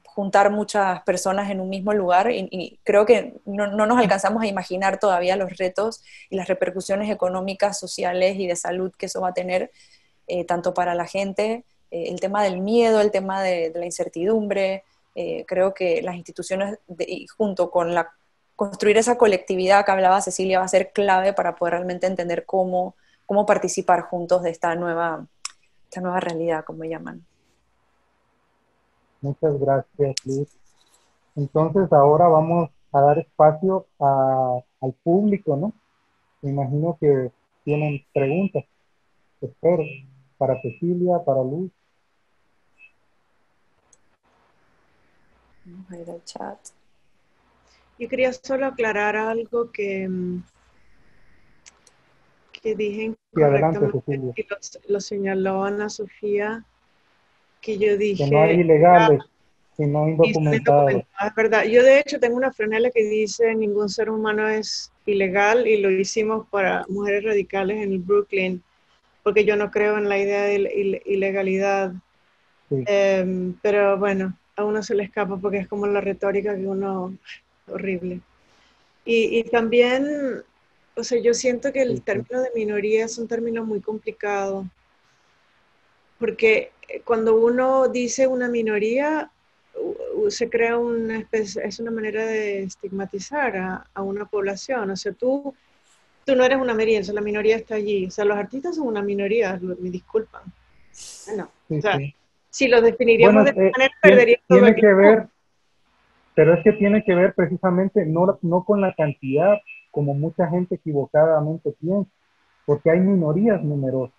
juntar muchas personas en un mismo lugar, y creo que no nos alcanzamos a imaginar todavía los retos y las repercusiones económicas, sociales y de salud que eso va a tener, tanto para la gente, el tema del miedo, el tema de la incertidumbre. Creo que las instituciones, junto con construir esa colectividad que hablaba Cecilia, va a ser clave para poder realmente entender cómo participar juntos de esta nueva realidad, como llaman. Muchas gracias, Liz. Entonces ahora vamos a dar espacio al público, ¿no? Me imagino que tienen preguntas, espero, para Cecilia, para Luz. Vamos a ir al chat. Yo quería solo aclarar algo que dije Sí, adelante, incorrectamente, Cecilia. y lo señaló Ana Sofía, que yo Que no hay dije, ilegales, sino y son indocumentados. indocumentados, es verdad. Yo de hecho tengo una franela que dice ningún ser humano es ilegal, y lo hicimos para mujeres radicales en el Brooklyn, porque yo no creo en la idea de ilegalidad. Sí, Pero bueno, a uno se le escapa porque es como la retórica que uno, horrible. Y también, o sea, yo siento que el sí, sí. término de minoría es un término muy complicado, porque cuando uno dice una minoría, se crea una especie, es una manera de estigmatizar a una población. O sea, tú no eres una minoría, o sea, la minoría está allí. O sea, los artistas son una minoría, me disculpan. Bueno, o Sí, sea, sí. si los definiríamos Bueno, de esta manera, perdería todo el tiene que glamour. ver, pero es que tiene que ver precisamente no con la cantidad, como mucha gente equivocadamente piensa, porque hay minorías numerosas.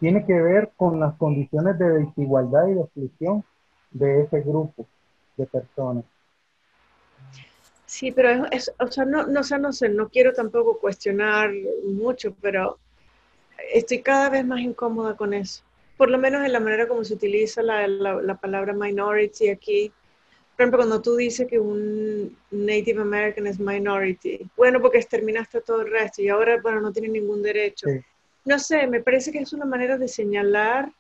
Tiene que ver con las condiciones de desigualdad y de exclusión de ese grupo de personas. Sí, pero o sea, no sé, no quiero tampoco cuestionar mucho, pero estoy cada vez más incómoda con eso. Por lo menos en la manera como se utiliza la palabra minority aquí. Por ejemplo, cuando tú dices que un Native American es minority, bueno, porque exterminaste todo el resto y ahora, bueno, no tiene ningún derecho. Sí. No sé, me parece que es una manera de señalar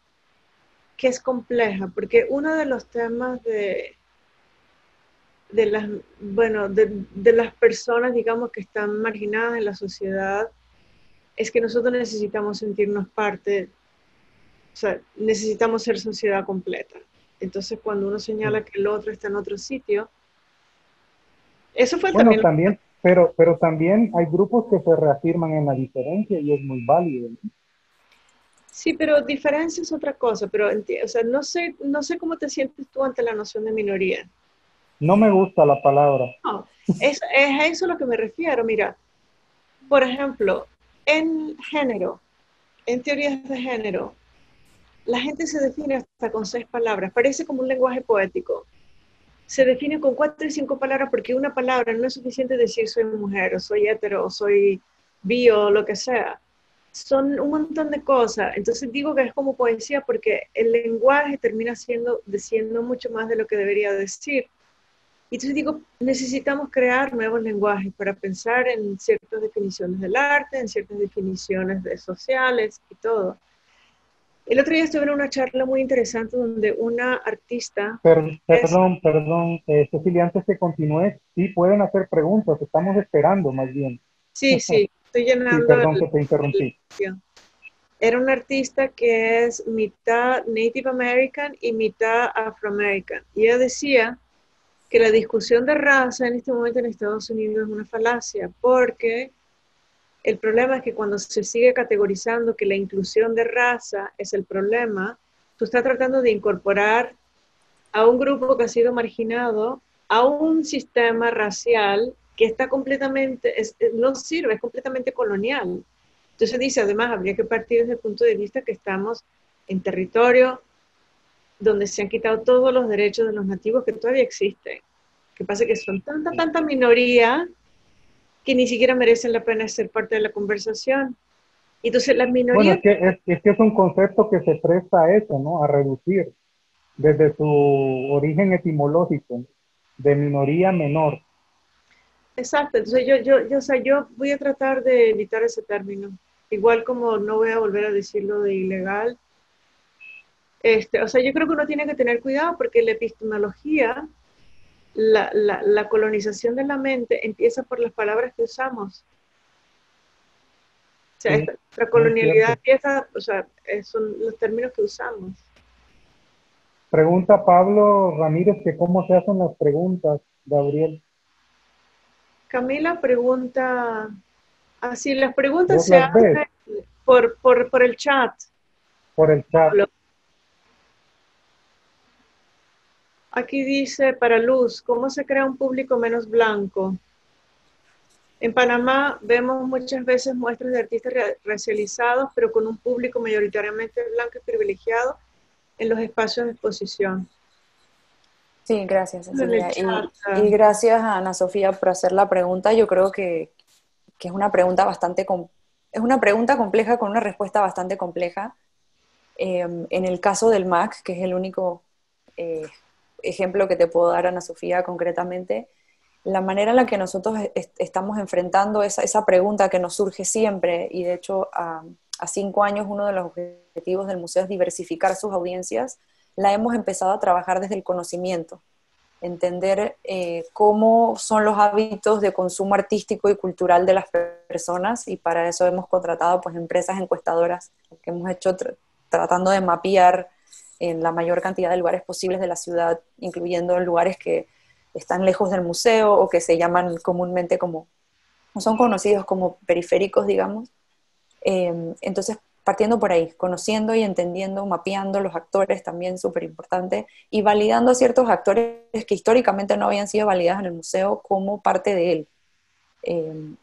que es compleja, porque uno de los temas de las, bueno, de las personas, digamos, que están marginadas en la sociedad, es que nosotros necesitamos sentirnos parte, o sea, necesitamos ser sociedad completa. Entonces, cuando uno señala Sí. que el otro está en otro sitio, eso fue Bueno, también. también, pero también hay grupos que se reafirman en la diferencia y es muy válido, ¿no? Sí, pero diferencia es otra cosa, pero, o sea, no sé cómo te sientes tú ante la noción de minoría. No me gusta la palabra. No, es a eso a lo que me refiero. Mira, por ejemplo, en género, en teorías de género, la gente se define hasta con 6 palabras, parece como un lenguaje poético. Se define con 4 y 5 palabras porque una palabra no es suficiente decir soy mujer, o soy hetero, o soy bio, o lo que sea. Son un montón de cosas. Entonces digo que es como poesía porque el lenguaje termina diciendo mucho más de lo que debería decir. Y entonces digo, necesitamos crear nuevos lenguajes para pensar en ciertas definiciones del arte, en ciertas definiciones de sociales y todo. El otro día estuve en una charla muy interesante donde una artista es, Perdón, Cecilia, antes que continúe, sí pueden hacer preguntas, estamos esperando más bien. sí, estoy Sí, llenando perdón que te el interrumpí. era una artista que es mitad Native American y mitad Afroamerican. Y ella decía que la discusión de raza en este momento en Estados Unidos es una falacia, porque el problema es que cuando se sigue categorizando que la inclusión de raza es el problema, tú estás tratando de incorporar a un grupo que ha sido marginado a un sistema racial que está completamente, no sirve, es completamente colonial. Entonces dice, además, habría que partir desde el punto de vista que estamos en territorio donde se han quitado todos los derechos de los nativos que todavía existen. Lo que pasa es que son tanta minoría que ni siquiera merecen la pena ser parte de la conversación. Entonces las Bueno, minorías... es que es un concepto que se presta a eso, ¿no? A reducir desde su origen etimológico, de minoría menor. Exacto, entonces o sea, yo voy a tratar de evitar ese término. Igual como no voy a volver a decirlo de ilegal. O sea, yo creo que uno tiene que tener cuidado porque la epistemología, la colonización de la mente empieza por las palabras que usamos. O sea, Sí, la muy colonialidad cierto. empieza, o sea, son los términos que usamos. Pregunta Pablo Ramírez que cómo se hacen las preguntas, Gabriel. Camila pregunta, así las preguntas ¿Vos se las ves hacen por el chat. por el chat? Aquí dice, para Luz, ¿cómo se crea un público menos blanco? En Panamá vemos muchas veces muestras de artistas racializados, pero con un público mayoritariamente blanco y privilegiado en los espacios de exposición. Sí, gracias, En el Cecilia. chat. Y gracias a Ana Sofía por hacer la pregunta. Yo creo que es una pregunta es una pregunta compleja con una respuesta bastante compleja. En el caso del MAC, que es el único eh, ejemplo que te puedo dar, Ana Sofía, concretamente, la manera en la que nosotros estamos enfrentando esa pregunta que nos surge siempre, y de hecho a 5 años uno de los objetivos del museo es diversificar sus audiencias, la hemos empezado a trabajar desde el conocimiento, entender cómo son los hábitos de consumo artístico y cultural de las personas, y para eso hemos contratado pues empresas encuestadoras que hemos hecho tratando de mapear en la mayor cantidad de lugares posibles de la ciudad, incluyendo lugares que están lejos del museo o que se llaman comúnmente como, no son conocidos como periféricos, digamos. Entonces, partiendo por ahí, conociendo y entendiendo, mapeando los actores, también súper importante, y validando a ciertos actores que históricamente no habían sido validados en el museo como parte de él. Eh,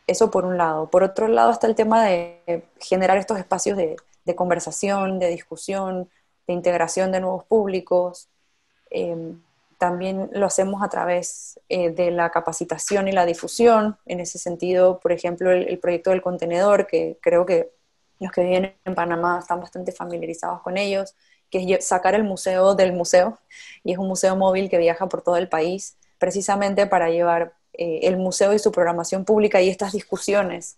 Eso por un lado. Por otro lado está el tema de generar estos espacios de conversación, de discusión, de integración de nuevos públicos. Eh, También lo hacemos a través de la capacitación y la difusión. En ese sentido, por ejemplo, el proyecto del contenedor, que creo que los que viven en Panamá están bastante familiarizados con ellos, que es sacar el museo del museo, y es un museo móvil que viaja por todo el país, precisamente para llevar el museo y su programación pública y estas discusiones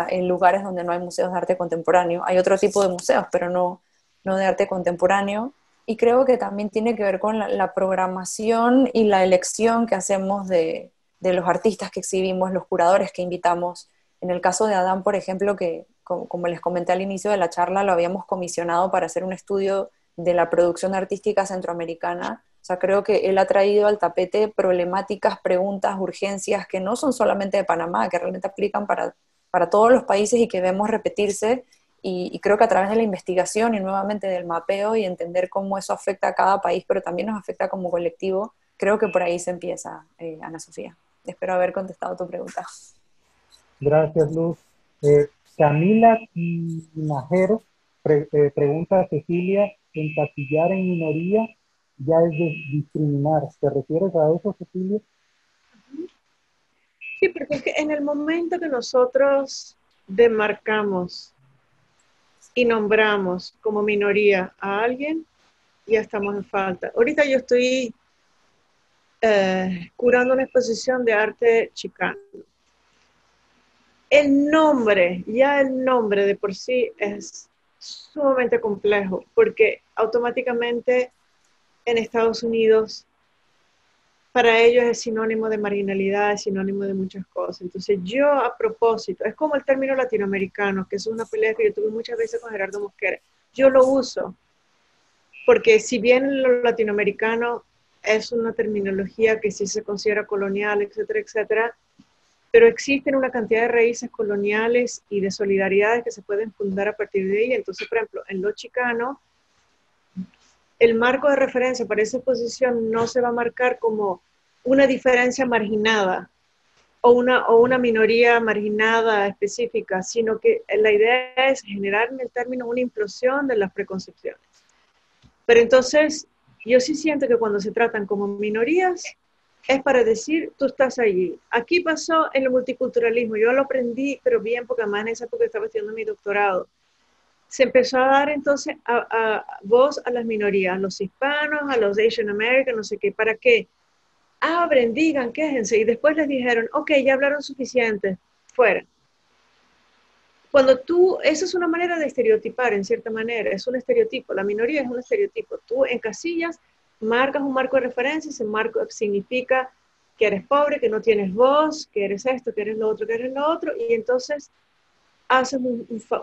en lugares donde no hay museos de arte contemporáneo. Hay otro tipo de museos, pero no de arte contemporáneo, y creo que también tiene que ver con la programación y la elección que hacemos de los artistas que exhibimos, los curadores que invitamos. En el caso de Adán, por ejemplo, que como les comenté al inicio de la charla, lo habíamos comisionado para hacer un estudio de la producción artística centroamericana. O sea, creo que él ha traído al tapete problemáticas, preguntas, urgencias que no son solamente de Panamá, que realmente aplican para todos los países y que vemos repetirse, y creo que a través de la investigación y nuevamente del mapeo y entender cómo eso afecta a cada país, pero también nos afecta como colectivo, creo que por ahí se empieza, Ana Sofía. Espero haber contestado tu pregunta. Gracias, Luz. Camila Tinajero pregunta a Cecilia, encasillar en minoría ya es discriminar. ¿Te refieres a eso, Cecilia? Sí, porque es que en el momento que nosotros demarcamos y nombramos como minoría a alguien, ya estamos en falta. Ahorita yo estoy curando una exposición de arte chicano. Ya el nombre de por sí es sumamente complejo, porque automáticamente en Estados Unidos para ellos es sinónimo de marginalidad, es sinónimo de muchas cosas. Entonces yo a propósito, es como el término latinoamericano, que es una pelea que yo tuve muchas veces con Gerardo Mosquera. Yo lo uso, porque si bien lo latinoamericano es una terminología que sí se considera colonial, etcétera, etcétera, pero existen una cantidad de raíces coloniales y de solidaridades que se pueden fundar a partir de ahí. Entonces, por ejemplo, en lo chicano, el marco de referencia para esa exposición no se va a marcar como una diferencia marginada o una minoría marginada específica, sino que la idea es generar en el término una implosión de las preconcepciones. Pero entonces, yo sí siento que cuando se tratan como minorías, es para decir, tú estás allí. Aquí pasó en el multiculturalismo, yo lo aprendí, pero bien, porque además en esa época estaba estudiando mi doctorado. Se empezó a dar entonces voz a las minorías, a los hispanos, a los Asian American, no sé qué, ¿para qué? Abren, digan, quéjense, y después les dijeron, ok, ya hablaron suficiente, fuera. Cuando tú, esa es una manera de estereotipar, en cierta manera, es un estereotipo, la minoría es un estereotipo. Tú en casillas marcas un marco de referencia, ese marco significa que eres pobre, que no tienes voz, que eres esto, que eres lo otro, que eres lo otro, y entonces haces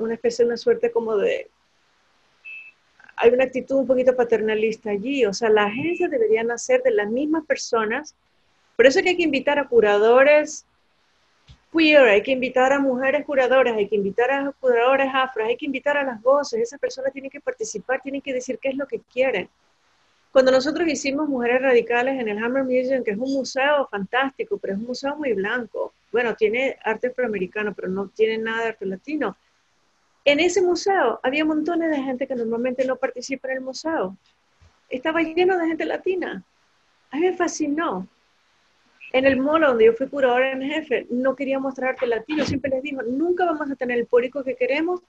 una especie, una suerte como de, hay una actitud un poquito paternalista allí, o sea, la agencia debería nacer de las mismas personas, por eso es que hay que invitar a curadores queer, hay que invitar a mujeres curadoras, hay que invitar a curadores afro, hay que invitar a las voces, esas personas tienen que participar, tienen que decir qué es lo que quieren. Cuando nosotros hicimos Mujeres Radicales en el Hammer Museum, que es un museo fantástico, pero es un museo muy blanco, bueno, tiene arte afroamericano, pero no tiene nada de arte latino. En ese museo había montones de gente que normalmente no participa en el museo. Estaba lleno de gente latina. A mí me fascinó. En el mall donde yo fui curadora en jefe, no quería mostrar arte latino. Siempre les digo, nunca vamos a tener el público que queremos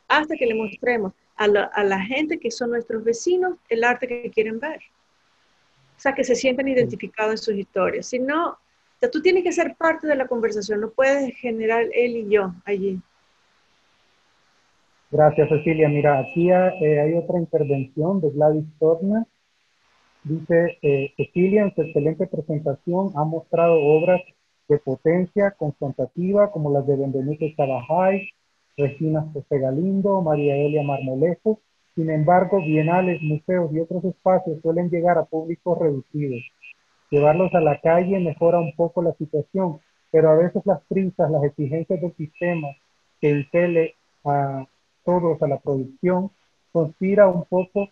hasta que le mostremos a la gente que son nuestros vecinos el arte que quieren ver. O sea, que se sientan identificados en sus historias. Si no, o sea, tú tienes que ser parte de la conversación, no puedes generar él y yo allí. Gracias, Cecilia. Mira, aquí hay otra intervención de Gladys Torna. Dice, Cecilia, en su excelente presentación ha mostrado obras de potencia confrontativa como las de Benvenuto Cavajal, Regina José Galindo, María Elia Marmolejo. Sin embargo, bienales, museos y otros espacios suelen llegar a públicos reducidos. Llevarlos a la calle mejora un poco la situación, pero a veces las prisas, las exigencias del sistema que impele a todos a la producción, conspira un poco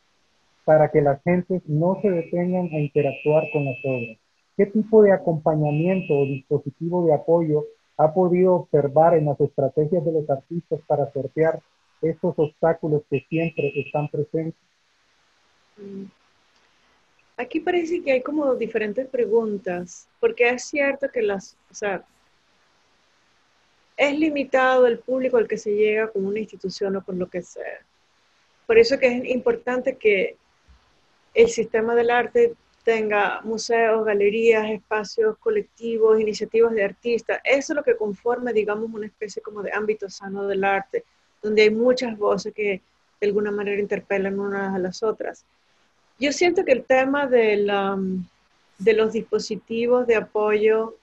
para que las gentes no se detengan a interactuar con las obras. ¿Qué tipo de acompañamiento o dispositivo de apoyo ha podido observar en las estrategias de los artistas para sortear estos obstáculos que siempre están presentes? Aquí parece que hay como diferentes preguntas, porque es cierto que o sea, es limitado el público al que se llega con una institución o con lo que sea. Por eso que es importante que el sistema del arte tenga museos, galerías, espacios colectivos, iniciativas de artistas. Eso es lo que conforma, digamos, una especie como de ámbito sano del arte, donde hay muchas voces que de alguna manera interpelan unas a las otras. Yo siento que el tema de los dispositivos de apoyo,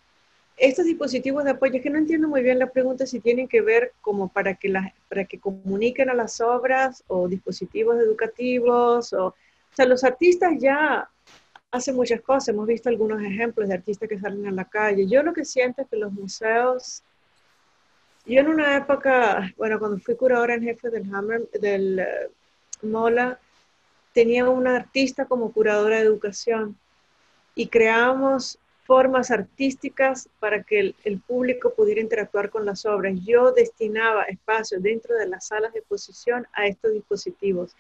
estos dispositivos de apoyo, es que no entiendo muy bien la pregunta si tienen que ver como para que comuniquen a las obras o dispositivos educativos o sea, los artistas ya hacen muchas cosas. Hemos visto algunos ejemplos de artistas que salen a la calle. Yo lo que siento es que los museos, yo en una época, bueno, cuando fui curadora en jefe del MOLA, tenía una artista como curadora de educación y creábamos formas artísticas para que el público pudiera interactuar con las obras. Yo destinaba espacios dentro de las salas de exposición a estos dispositivos,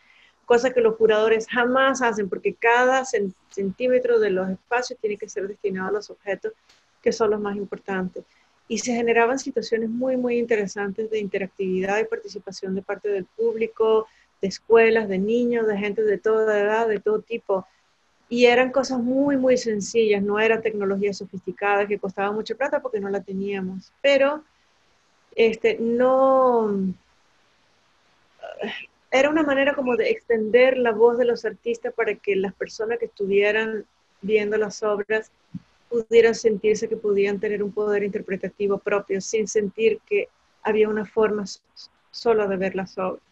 cosa que los curadores jamás hacen, porque cada centímetro de los espacios tiene que ser destinado a los objetos que son los más importantes. Y se generaban situaciones muy, muy interesantes de interactividad y participación de parte del público, de escuelas, de niños, de gente de toda edad, de todo tipo. Y eran cosas muy, muy sencillas, no era tecnología sofisticada que costaba mucha plata porque no la teníamos. Pero no, era una manera como de extender la voz de los artistas para que las personas que estuvieran viendo las obras pudieran sentirse que podían tener un poder interpretativo propio sin sentir que había una forma solo de ver las obras.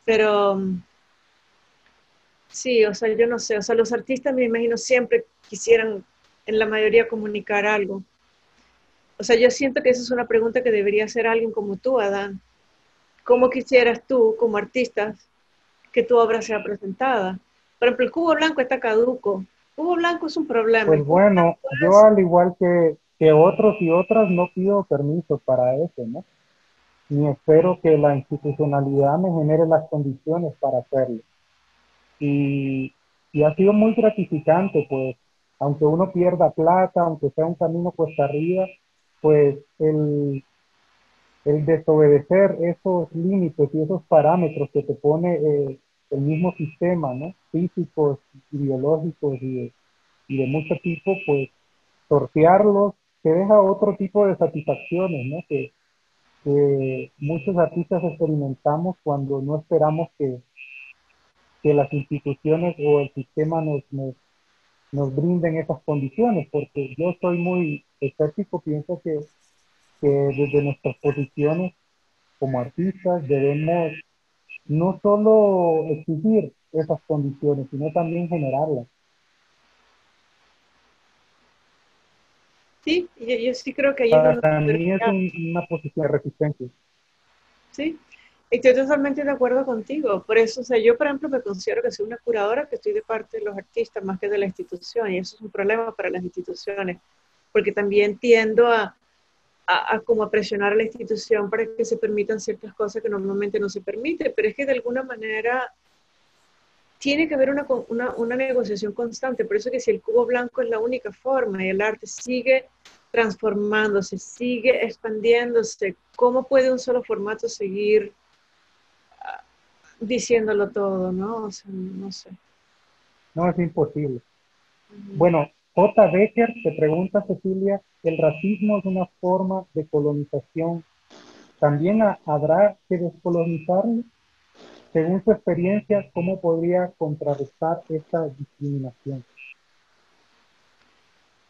Pero sí, o sea, yo no sé, o sea, los artistas me imagino siempre quisieran en la mayoría comunicar algo. O sea, yo siento que esa es una pregunta que debería hacer alguien como tú, Adán. ¿Cómo quisieras tú, como artista, que tu obra sea presentada? Por ejemplo, el cubo blanco está caduco. El cubo blanco es un problema. Pues bueno, yo al igual que que otros y otras no pido permiso para eso, ¿no? Ni espero que la institucionalidad me genere las condiciones para hacerlo. Y, y ha sido muy gratificante, pues, aunque uno pierda plata, aunque sea un camino cuesta arriba, pues el desobedecer esos límites y esos parámetros que te pone el mismo sistema, ¿no? Físicos, biológicos y de mucho tipo, pues sortearlos te deja otro tipo de satisfacciones, ¿no? Que muchos artistas experimentamos cuando no esperamos que las instituciones o el sistema nos brinden esas condiciones, porque yo soy muy escéptico, pienso que desde nuestras posiciones como artistas debemos no solo exigir esas condiciones, sino también generarlas. Sí, yo sí creo que ahí es donde Para mí es una posición de resistencia. sí, estoy totalmente de acuerdo contigo. Por eso, o sea, yo, por ejemplo, me considero que soy una curadora, que estoy de parte de los artistas más que de la institución, y eso es un problema para las instituciones, porque también tiendo a como a presionar a la institución para que se permitan ciertas cosas que normalmente no se permiten, pero es que de alguna manera tiene que haber una negociación constante. Por eso que si el cubo blanco es la única forma y el arte sigue transformándose, sigue expandiéndose, ¿cómo puede un solo formato seguir diciéndolo todo, ¿no? O sea, no sé. No es imposible. Uh-huh. Bueno, J. Becker te pregunta, Cecilia, ¿el racismo es una forma de colonización? ¿También habrá que descolonizarlo? Según su experiencia, ¿cómo podría contrarrestar esta discriminación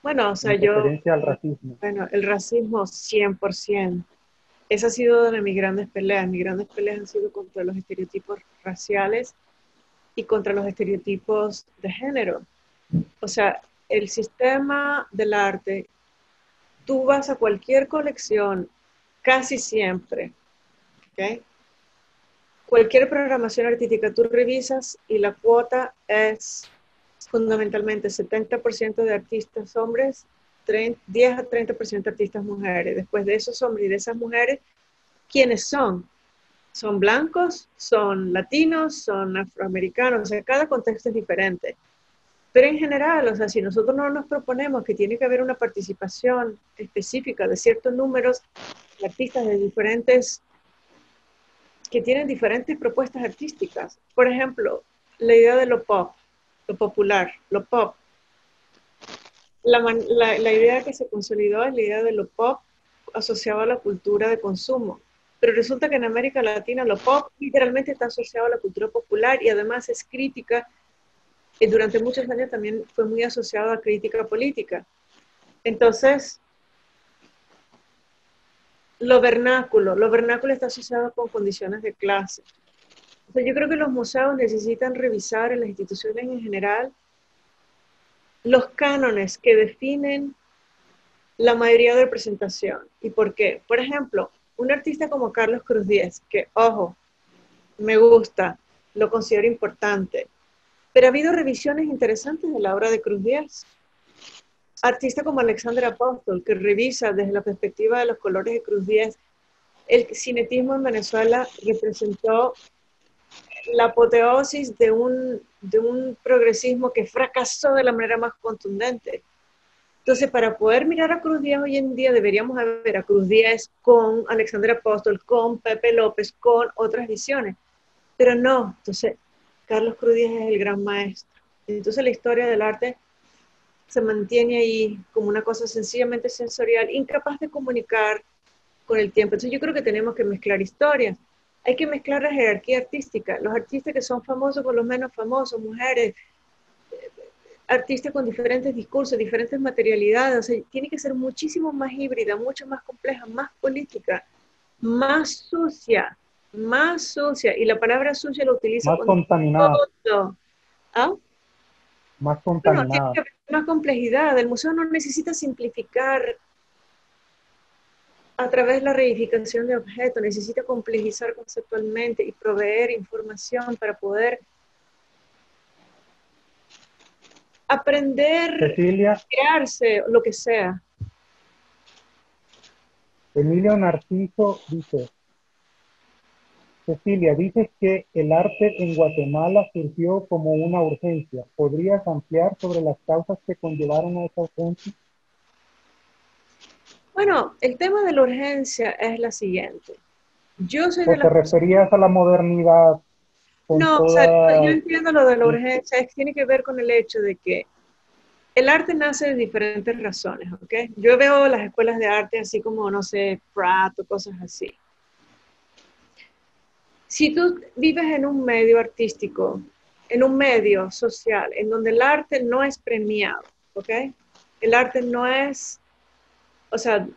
Bueno, o sea, en referencia al racismo? bueno, el racismo 100%. Esa ha sido una de mis grandes peleas. Mis grandes peleas han sido contra los estereotipos raciales y contra los estereotipos de género. O sea, el sistema del arte, tú vas a cualquier colección, casi siempre, ¿ok? Cualquier programación artística, tú revisas y la cuota es fundamentalmente 70% de artistas hombres, 10 a 30% de artistas mujeres. Después de esos hombres y de esas mujeres, ¿quiénes son? Son blancos, son latinos, son afroamericanos, o sea, cada contexto es diferente. Pero en general, o sea, si nosotros no nos proponemos que tiene que haber una participación específica de ciertos números de artistas de diferentes, que tienen diferentes propuestas artísticas. Por ejemplo, la idea de lo pop, lo popular, lo pop. La idea que se consolidó es la idea de lo pop asociado a la cultura de consumo. Pero resulta que en América Latina lo pop literalmente está asociado a la cultura popular y además es crítica, y durante muchos años también fue muy asociado a crítica política. Entonces, lo vernáculo está asociado con condiciones de clase. O sea, yo creo que los museos necesitan revisar en las instituciones en general los cánones que definen la mayoría de representación. ¿Y por qué? Por ejemplo, un artista como Carlos Cruz Diez, que, ojo, me gusta, lo considero importante, pero ha habido revisiones interesantes de la obra de Cruz Diez. Artista como Alexander Apóstol, que revisa desde la perspectiva de los colores de Cruz Diez, el cinetismo en Venezuela representó la apoteosis de un progresismo que fracasó de la manera más contundente. Entonces, para poder mirar a Cruz Díaz hoy en día, deberíamos ver a Cruz Díaz con Alexander Apóstol, con Pepe López, con otras visiones. Pero no, entonces, Carlos Cruz Díaz es el gran maestro. Entonces, la historia del arte se mantiene ahí como una cosa sencillamente sensorial, incapaz de comunicar con el tiempo. Entonces, yo creo que tenemos que mezclar historias. Hay que mezclar la jerarquía artística. Los artistas que son famosos con los menos famosos, mujeres, artistas con diferentes discursos, diferentes materialidades, o sea, tiene que ser muchísimo más híbrida, mucho más compleja, más política, más sucia, y la palabra sucia lo utilizo Más con contaminada, todo. ¿Ah? más Bueno, tiene contaminada. que haber más complejidad, el museo no necesita simplificar a través de la reificación de objetos, necesita complejizar conceptualmente y proveer información para poder aprender, Cecilia, crearse, lo que sea. Emilio Narciso dice, Cecilia, dices que el arte en Guatemala surgió como una urgencia. ¿Podrías ampliar sobre las causas que conllevaron a esa urgencia? Bueno, el tema de la urgencia es la siguiente. Yo soy de ¿O te las personas... referías a la modernidad con No, o sea, yo toda... entiendo lo de la urgencia, es que tiene que ver con el hecho de que el arte nace de diferentes razones, ¿ok? Yo veo las escuelas de arte así como, no sé, Pratt o cosas así. Si tú vives en un medio artístico, en un medio social, en donde el arte no es premiado, ¿ok? El arte no es, o sea,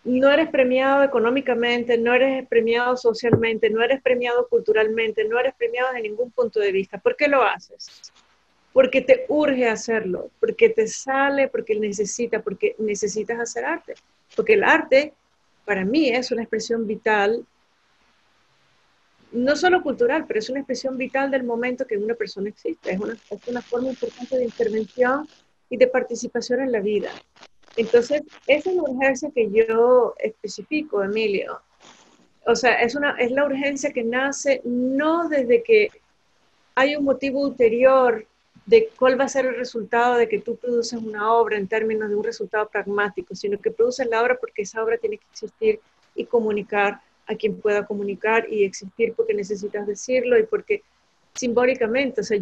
no eres premiado económicamente, no eres premiado socialmente, no eres premiado culturalmente, no eres premiado de ningún punto de vista. ¿Por qué lo haces? Porque te urge hacerlo, porque te sale, porque necesitas hacer arte. Porque el arte, para mí, es una expresión vital, no solo cultural, pero es una expresión vital del momento que una persona existe. Es una forma importante de intervención y de participación en la vida. Entonces, esa es la urgencia que yo especifico, Emilio. O sea, es la urgencia que nace no desde que hay un motivo ulterior de cuál va a ser el resultado de que tú produces una obra en términos de un resultado pragmático, sino que produces la obra porque esa obra tiene que existir y comunicar a quien pueda comunicar y existir porque necesitas decirlo y porque simbólicamente, o sea,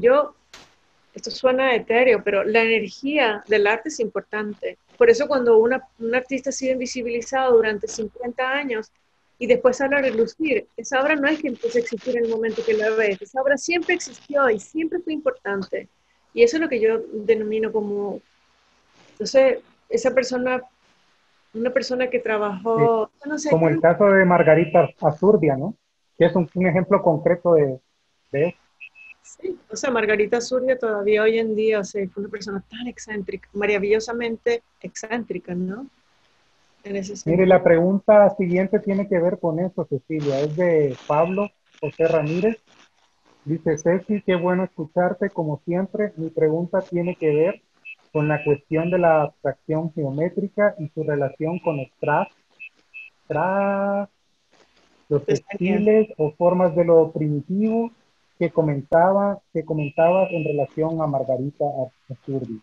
esto suena etéreo, pero la energía del arte es importante. Por eso cuando un artista ha sido invisibilizado durante 50 años y después sale a relucir, esa obra no es que empiece a existir en el momento que la ves, esa obra siempre existió y siempre fue importante. Y eso es lo que yo denomino como, entonces, esa persona, una persona que Sí, trabajó, no sé, como el caso de Margarita Azurdia, ¿no? Que es un ejemplo concreto de eso. sí, o sea, Margarita Zurdia todavía hoy en día, o sea, fue una persona tan excéntrica, maravillosamente excéntrica, ¿no? En ese Mire, sentido. la pregunta siguiente tiene que ver con eso, Cecilia. Es de Pablo José Ramírez. Dice, Ceci, qué bueno escucharte como siempre. Mi pregunta tiene que ver con la cuestión de la abstracción geométrica y su relación con el craft, los Desdeñar. textiles o formas de lo primitivo que comentabas en relación a Margarita Azurdi.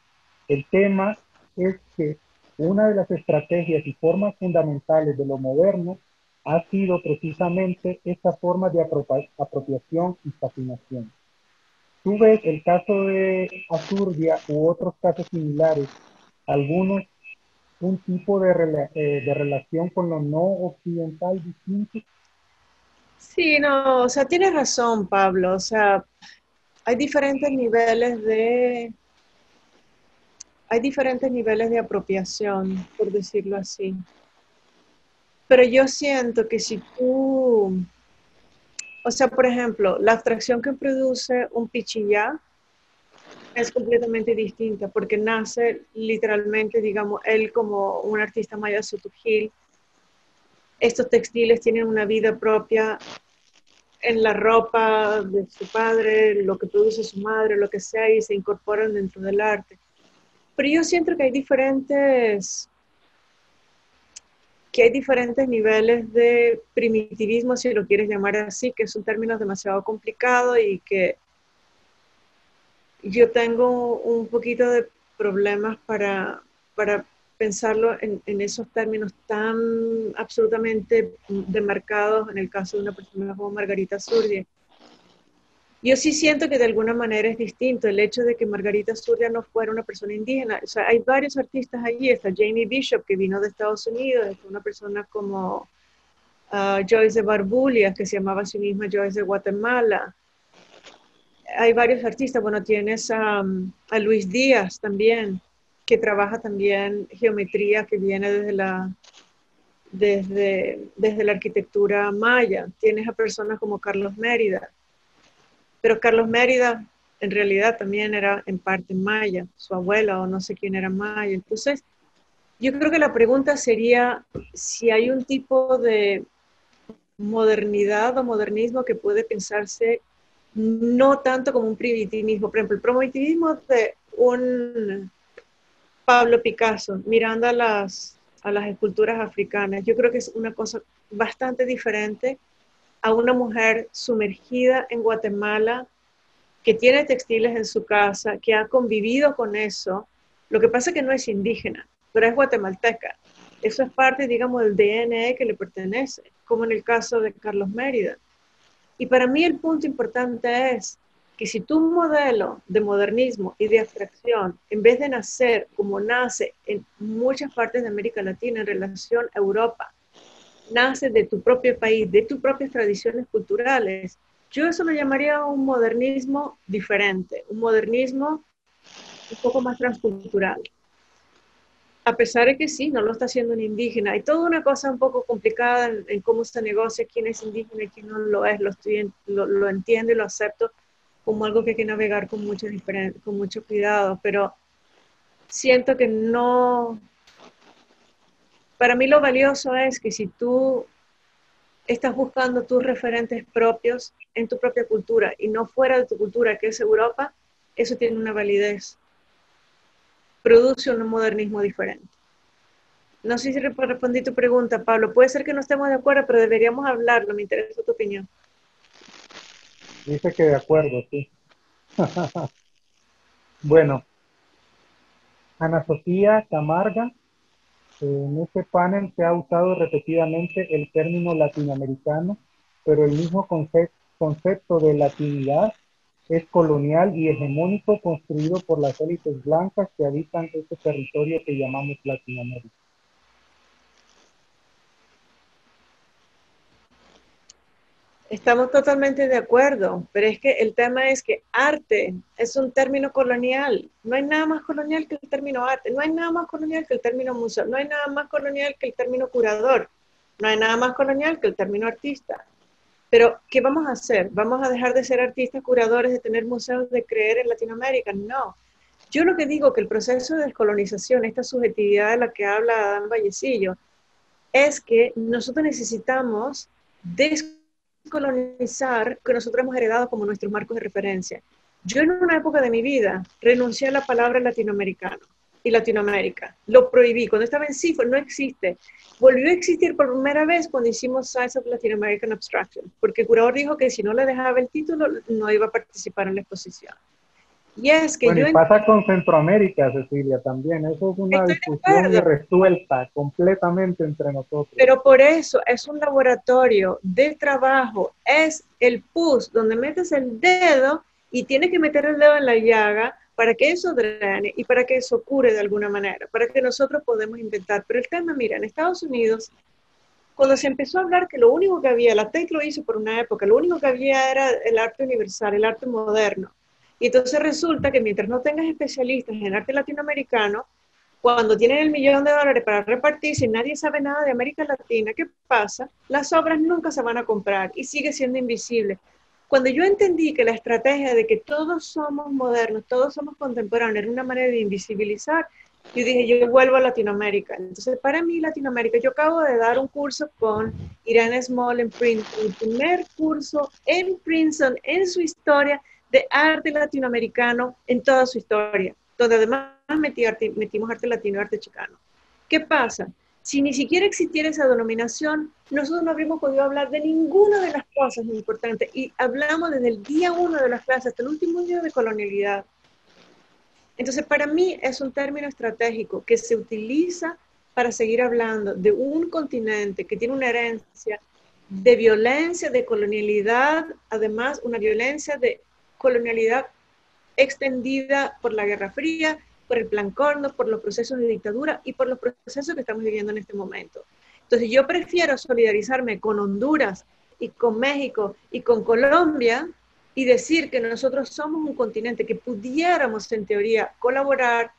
El tema es que una de las estrategias y formas fundamentales de lo moderno ha sido precisamente esta forma de apropiación y fascinación. Tú ves el caso de Azurdia u otros casos similares, algunos un tipo de relación con lo no occidental distinto. Sí, no, o sea, tienes razón, Pablo. O sea, hay diferentes niveles hay diferentes niveles de apropiación, por decirlo así. Pero yo siento que si tú, o sea, por ejemplo, la abstracción que produce un pichillá es completamente distinta porque nace literalmente, digamos, él como un artista maya sutujil. Estos textiles tienen una vida propia en la ropa de su padre, lo que produce su madre, lo que sea, y se incorporan dentro del arte. Pero yo siento que hay diferentes niveles de primitivismo, si lo quieres llamar así, que es un término demasiado complicado y que yo tengo un poquito de problemas para pensarlo en esos términos tan absolutamente demarcados en el caso de una persona como Margarita Zurdia. Yo sí siento que de alguna manera es distinto el hecho de que Margarita Zurdia no fuera una persona indígena. O sea, hay varios artistas allí. Está Jamie Bishop, que vino de Estados Unidos, está una persona como Joyce de Barbulias, que se llamaba a sí misma Joyce de Guatemala. Hay varios artistas. Bueno, tienes a Luis Díaz también, que trabaja también geometría que viene desde la arquitectura maya. Tienes a personas como Carlos Mérida. Pero Carlos Mérida en realidad también era en parte maya, su abuela o no sé quién era maya. Entonces, yo creo que la pregunta sería si hay un tipo de modernidad o modernismo que puede pensarse no tanto como un primitivismo. Por ejemplo, el primitivismo de un Pablo Picasso mirando a las esculturas africanas. Yo creo que es una cosa bastante diferente a una mujer sumergida en Guatemala, que tiene textiles en su casa, que ha convivido con eso. Lo que pasa es que no es indígena, pero es guatemalteca. Eso es parte, digamos, del DNA que le pertenece, como en el caso de Carlos Mérida. Y para mí el punto importante es que si tu modelo de modernismo y de abstracción, en vez de nacer como nace en muchas partes de América Latina en relación a Europa, nace de tu propio país, de tus propias tradiciones culturales, yo eso lo llamaría un modernismo diferente, un modernismo un poco más transcultural. A pesar de que sí, no lo está haciendo un indígena. Hay toda una cosa un poco complicada en cómo se negocia quién es indígena y quién no lo es. Lo entiendo y lo acepto como algo que hay que navegar con mucho cuidado, pero siento que no... Para mí lo valioso es que si tú estás buscando tus referentes propios en tu propia cultura y no fuera de tu cultura, que es Europa, eso tiene una validez. Produce un modernismo diferente. No sé si respondí tu pregunta, Pablo. Puede ser que no estemos de acuerdo, pero deberíamos hablarlo. Me interesa tu opinión. Dice que de acuerdo, sí. Bueno, Ana Sofía Camarga, en este panel se ha usado repetidamente el término latinoamericano, pero el mismo concepto de latinidad es colonial y hegemónico construido por las élites blancas que habitan este territorio que llamamos Latinoamérica. Estamos totalmente de acuerdo, pero es que el tema es que arte es un término colonial. No hay nada más colonial que el término arte, no hay nada más colonial que el término museo, no hay nada más colonial que el término curador, no hay nada más colonial que el término artista. Pero, ¿qué vamos a hacer? ¿Vamos a dejar de ser artistas, curadores, de tener museos, de creer en Latinoamérica? No. Yo lo que digo que el proceso de descolonización, esta subjetividad de la que habla Adán Vallecillo, es que nosotros necesitamos descolonizar que nosotros hemos heredado como nuestros marcos de referencia. Yo en una época de mi vida renuncié a la palabra latinoamericano y Latinoamérica. Lo prohibí. Cuando estaba en CIFO no existe. Volvió a existir por primera vez cuando hicimos Science of Latin American Abstraction, porque el curador dijo que si no le dejaba el título no iba a participar en la exposición. Y es que Bueno, yo y pasa con Centroamérica, Cecilia, también. Eso es una estoy de discusión acuerdo, irresuelta completamente entre nosotros. pero por eso es un laboratorio de trabajo, es el pus donde metes el dedo y tienes que meter el dedo en la llaga para que eso drene y para que eso cure de alguna manera, para que nosotros podamos inventar. Pero el tema, mira, en Estados Unidos, cuando se empezó a hablar que lo único que había, la Tate lo hizo por una época, lo único que había era el arte universal, el arte moderno. Y entonces resulta que mientras no tengas especialistas en arte latinoamericano, cuando tienen $1.000.000 para repartir, si nadie sabe nada de América Latina, ¿qué pasa? Las obras nunca se van a comprar y sigue siendo invisible. Cuando yo entendí que la estrategia de que todos somos modernos, todos somos contemporáneos, era una manera de invisibilizar, yo dije, yo vuelvo a Latinoamérica. Entonces, para mí, Latinoamérica, yo acabo de dar un curso con Irene Small en Princeton, el primer curso en Princeton, en su historia de arte latinoamericano, en toda su historia, donde además metimos arte latino y arte chicano. ¿Qué pasa? Si ni siquiera existiera esa denominación, nosotros no habríamos podido hablar de ninguna de las cosas importantes y hablamos desde el día 1 de las clases hasta el último día de colonialidad. Entonces, para mí es un término estratégico que se utiliza para seguir hablando de un continente que tiene una herencia de violencia, de colonialidad, además una violencia de colonialidad extendida por la Guerra Fría, por el Plan Córdoba, por los procesos de dictadura y por los procesos que estamos viviendo en este momento. Entonces yo prefiero solidarizarme con Honduras y con México y con Colombia y decir que nosotros somos un continente que pudiéramos en teoría colaborar.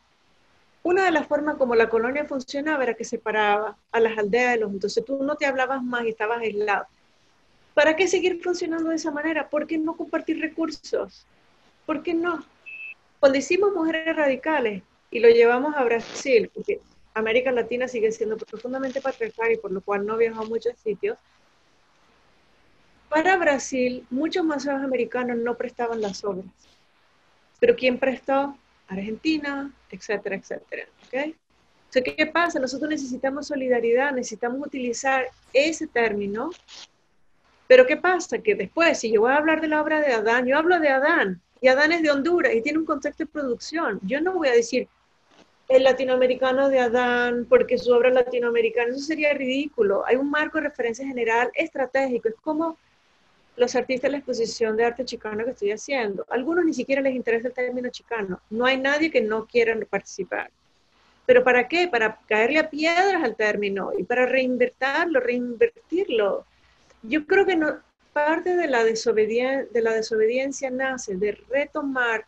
Una de las formas como la colonia funcionaba era que separaba a las aldeas de los, entonces tú no te hablabas más y estabas aislado. ¿Para qué seguir funcionando de esa manera? ¿Por qué no compartir recursos? ¿Por qué no? Cuando hicimos Mujeres Radicales y lo llevamos a Brasil, porque América Latina sigue siendo profundamente patriarcal y por lo cual no viajó a muchos sitios, para Brasil muchos museos americanos no prestaban las obras. Pero ¿quién prestó? Argentina, etcétera, etcétera. ¿Okay? Entonces, ¿qué pasa? Nosotros necesitamos solidaridad, necesitamos utilizar ese término, pero ¿qué pasa? Que después, si yo voy a hablar de la obra de Adán, yo hablo de Adán, y Adán es de Honduras y tiene un contexto de producción. Yo no voy a decir el latinoamericano de Adán porque su obra es latinoamericana, eso sería ridículo. Hay un marco de referencia general estratégico, es como los artistas de la exposición de arte chicano que estoy haciendo. A algunos ni siquiera les interesa el término chicano, no hay nadie que no quiera participar. ¿Pero para qué? Para caerle a piedras al término y para reinvertirlo. Yo creo que no, parte de la desobediencia nace de retomar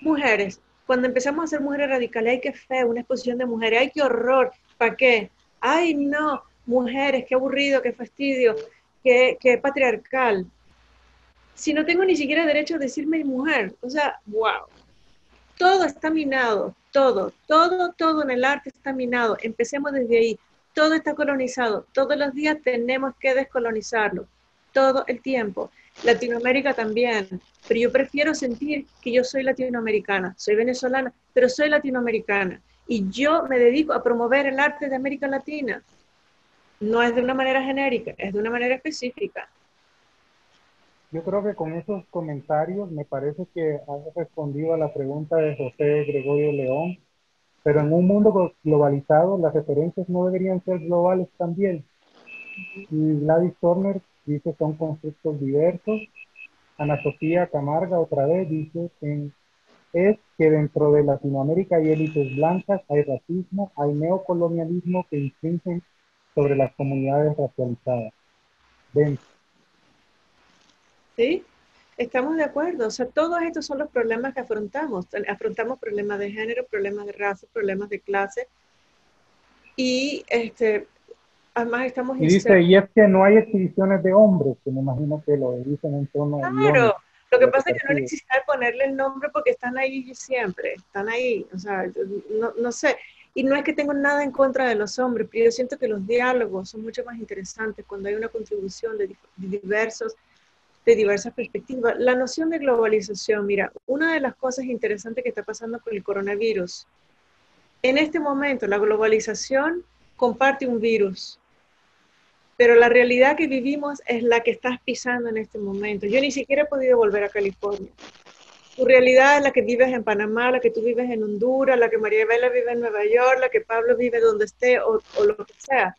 mujeres. Cuando empezamos a ser mujeres radicales, ay, qué feo, una exposición de mujeres, ay, qué horror, ¿para qué? Ay, no, mujeres, qué aburrido, qué fastidio, qué patriarcal. Si no tengo ni siquiera derecho a decirme mujer, o sea, wow. Todo está minado, todo en el arte está minado. Empecemos desde ahí. Todo está colonizado. Todos los días tenemos que descolonizarlo. Todo el tiempo. Latinoamérica también. Pero yo prefiero sentir que yo soy latinoamericana. Soy venezolana, pero soy latinoamericana. Y yo me dedico a promover el arte de América Latina. No es de una manera genérica, es de una manera específica. Yo creo que con esos comentarios me parece que has respondido a la pregunta de José Gregorio León, pero en un mundo globalizado las referencias no deberían ser globales también. Y Gladys Turner dice son constructos diversos. Ana Sofía Camarga otra vez dice es que dentro de Latinoamérica hay élites blancas, hay racismo, hay neocolonialismo que infringen sobre las comunidades racializadas. Ven. ¿Sí? Estamos de acuerdo. O sea, todos estos son los problemas que afrontamos. Afrontamos problemas de género, problemas de raza, problemas de clase. Y además estamos Y dice, insertos. y es que no hay exhibiciones de hombres, que me imagino que lo dicen en tono Claro, irónico, lo de que lo que pasa es que no percibe. necesitas ponerle el nombre porque están ahí siempre, están ahí. O sea, no sé. Y no es que tengo nada en contra de los hombres, pero yo siento que los diálogos son mucho más interesantes cuando hay una contribución de diversas perspectivas. La noción de globalización, mira, una de las cosas interesantes que está pasando con el coronavirus, en este momento la globalización comparte un virus, pero la realidad que vivimos es la que estás pisando en este momento. Yo ni siquiera he podido volver a California. Tu realidad es la que vives en Panamá, la que tú vives en Honduras, la que María Vela vive en Nueva York, la que Pablo vive donde esté o lo que sea.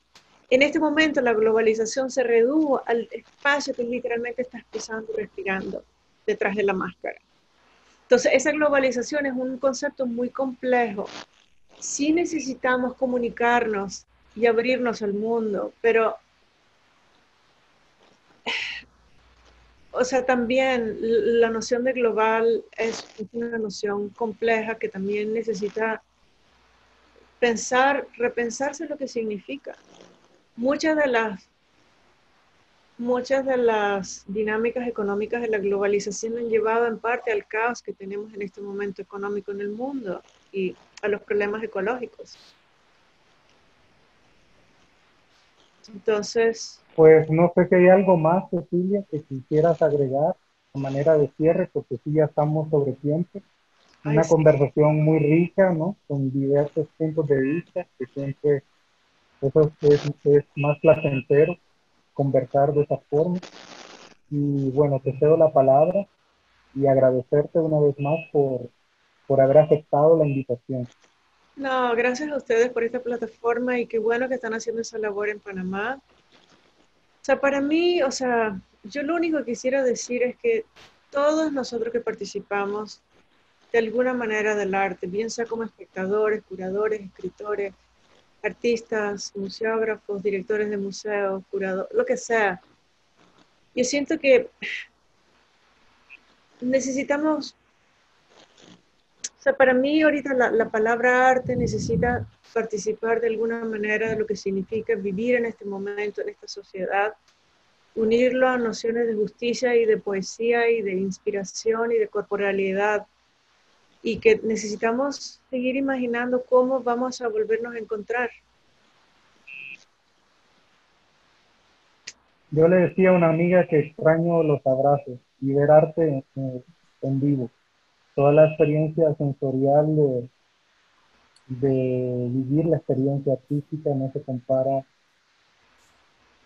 En este momento la globalización se redujo al espacio que literalmente estás pisando y respirando detrás de la máscara. Entonces, esa globalización es un concepto muy complejo. Sí necesitamos comunicarnos y abrirnos al mundo, pero, o sea, también la noción de global es una noción compleja que también necesita repensarse lo que significa. Muchas de las Muchas de las dinámicas económicas de la globalización han llevado en parte al caos que tenemos en este momento económico en el mundo y a los problemas ecológicos. Entonces, Pues no sé si hay algo más, Cecilia, que quisieras agregar a manera de cierre, porque sí ya estamos sobre tiempo. ay, Una sí, conversación muy rica, ¿no? Con diversos puntos de vista, que siempre eso es más placentero, conversar de esa forma. Y bueno, te cedo la palabra y agradecerte una vez más por haber aceptado la invitación. no, gracias a ustedes por esta plataforma y qué bueno que están haciendo esa labor en Panamá. O sea, para mí, o sea, yo lo único que quisiera decir es que todos nosotros que participamos de alguna manera del arte, bien sea como espectadores, curadores, escritores, artistas, museógrafos, directores de museos, curadores, lo que sea. Yo siento que necesitamos, o sea, para mí ahorita la palabra arte necesita participar de alguna manera de lo que significa vivir en este momento, en esta sociedad, unirlo a nociones de justicia y de poesía y de inspiración y de corporalidad, y que necesitamos seguir imaginando cómo vamos a volvernos a encontrar. Yo le decía a una amiga que extraño los abrazos y ver arte en vivo. Toda la experiencia sensorial de vivir la experiencia artística no se compara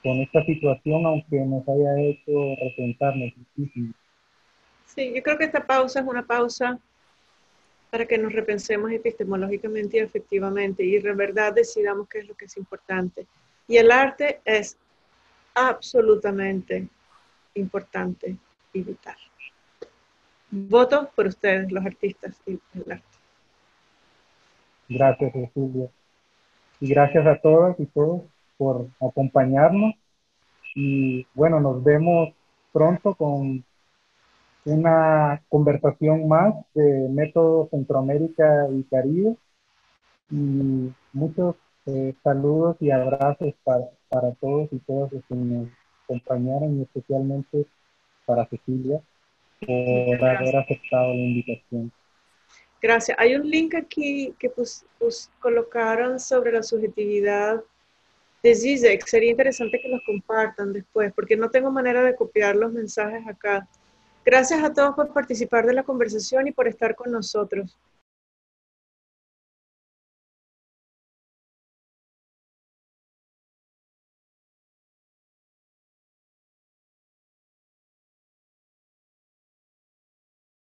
con esta situación, aunque nos haya hecho repensarnos muchísimo. Sí, yo creo que esta pausa es una pausa para que nos repensemos epistemológicamente y efectivamente y de verdad decidamos qué es lo que es importante. Y el arte es absolutamente importante y vital. Voto por ustedes, los artistas y el arte. Gracias, Cecilia. Y gracias a todas y todos por acompañarnos. Y bueno, nos vemos pronto con una conversación más de Método Centroamérica y Caribe. Y muchos saludos y abrazos para todos y todas los que nos acompañaron y especialmente para Cecilia por haber aceptado la invitación. Gracias. Hay un link aquí que colocaron sobre la subjetividad de Zizek. Sería interesante que los compartan después, porque no tengo manera de copiar los mensajes acá. Gracias a todos por participar de la conversación y por estar con nosotros.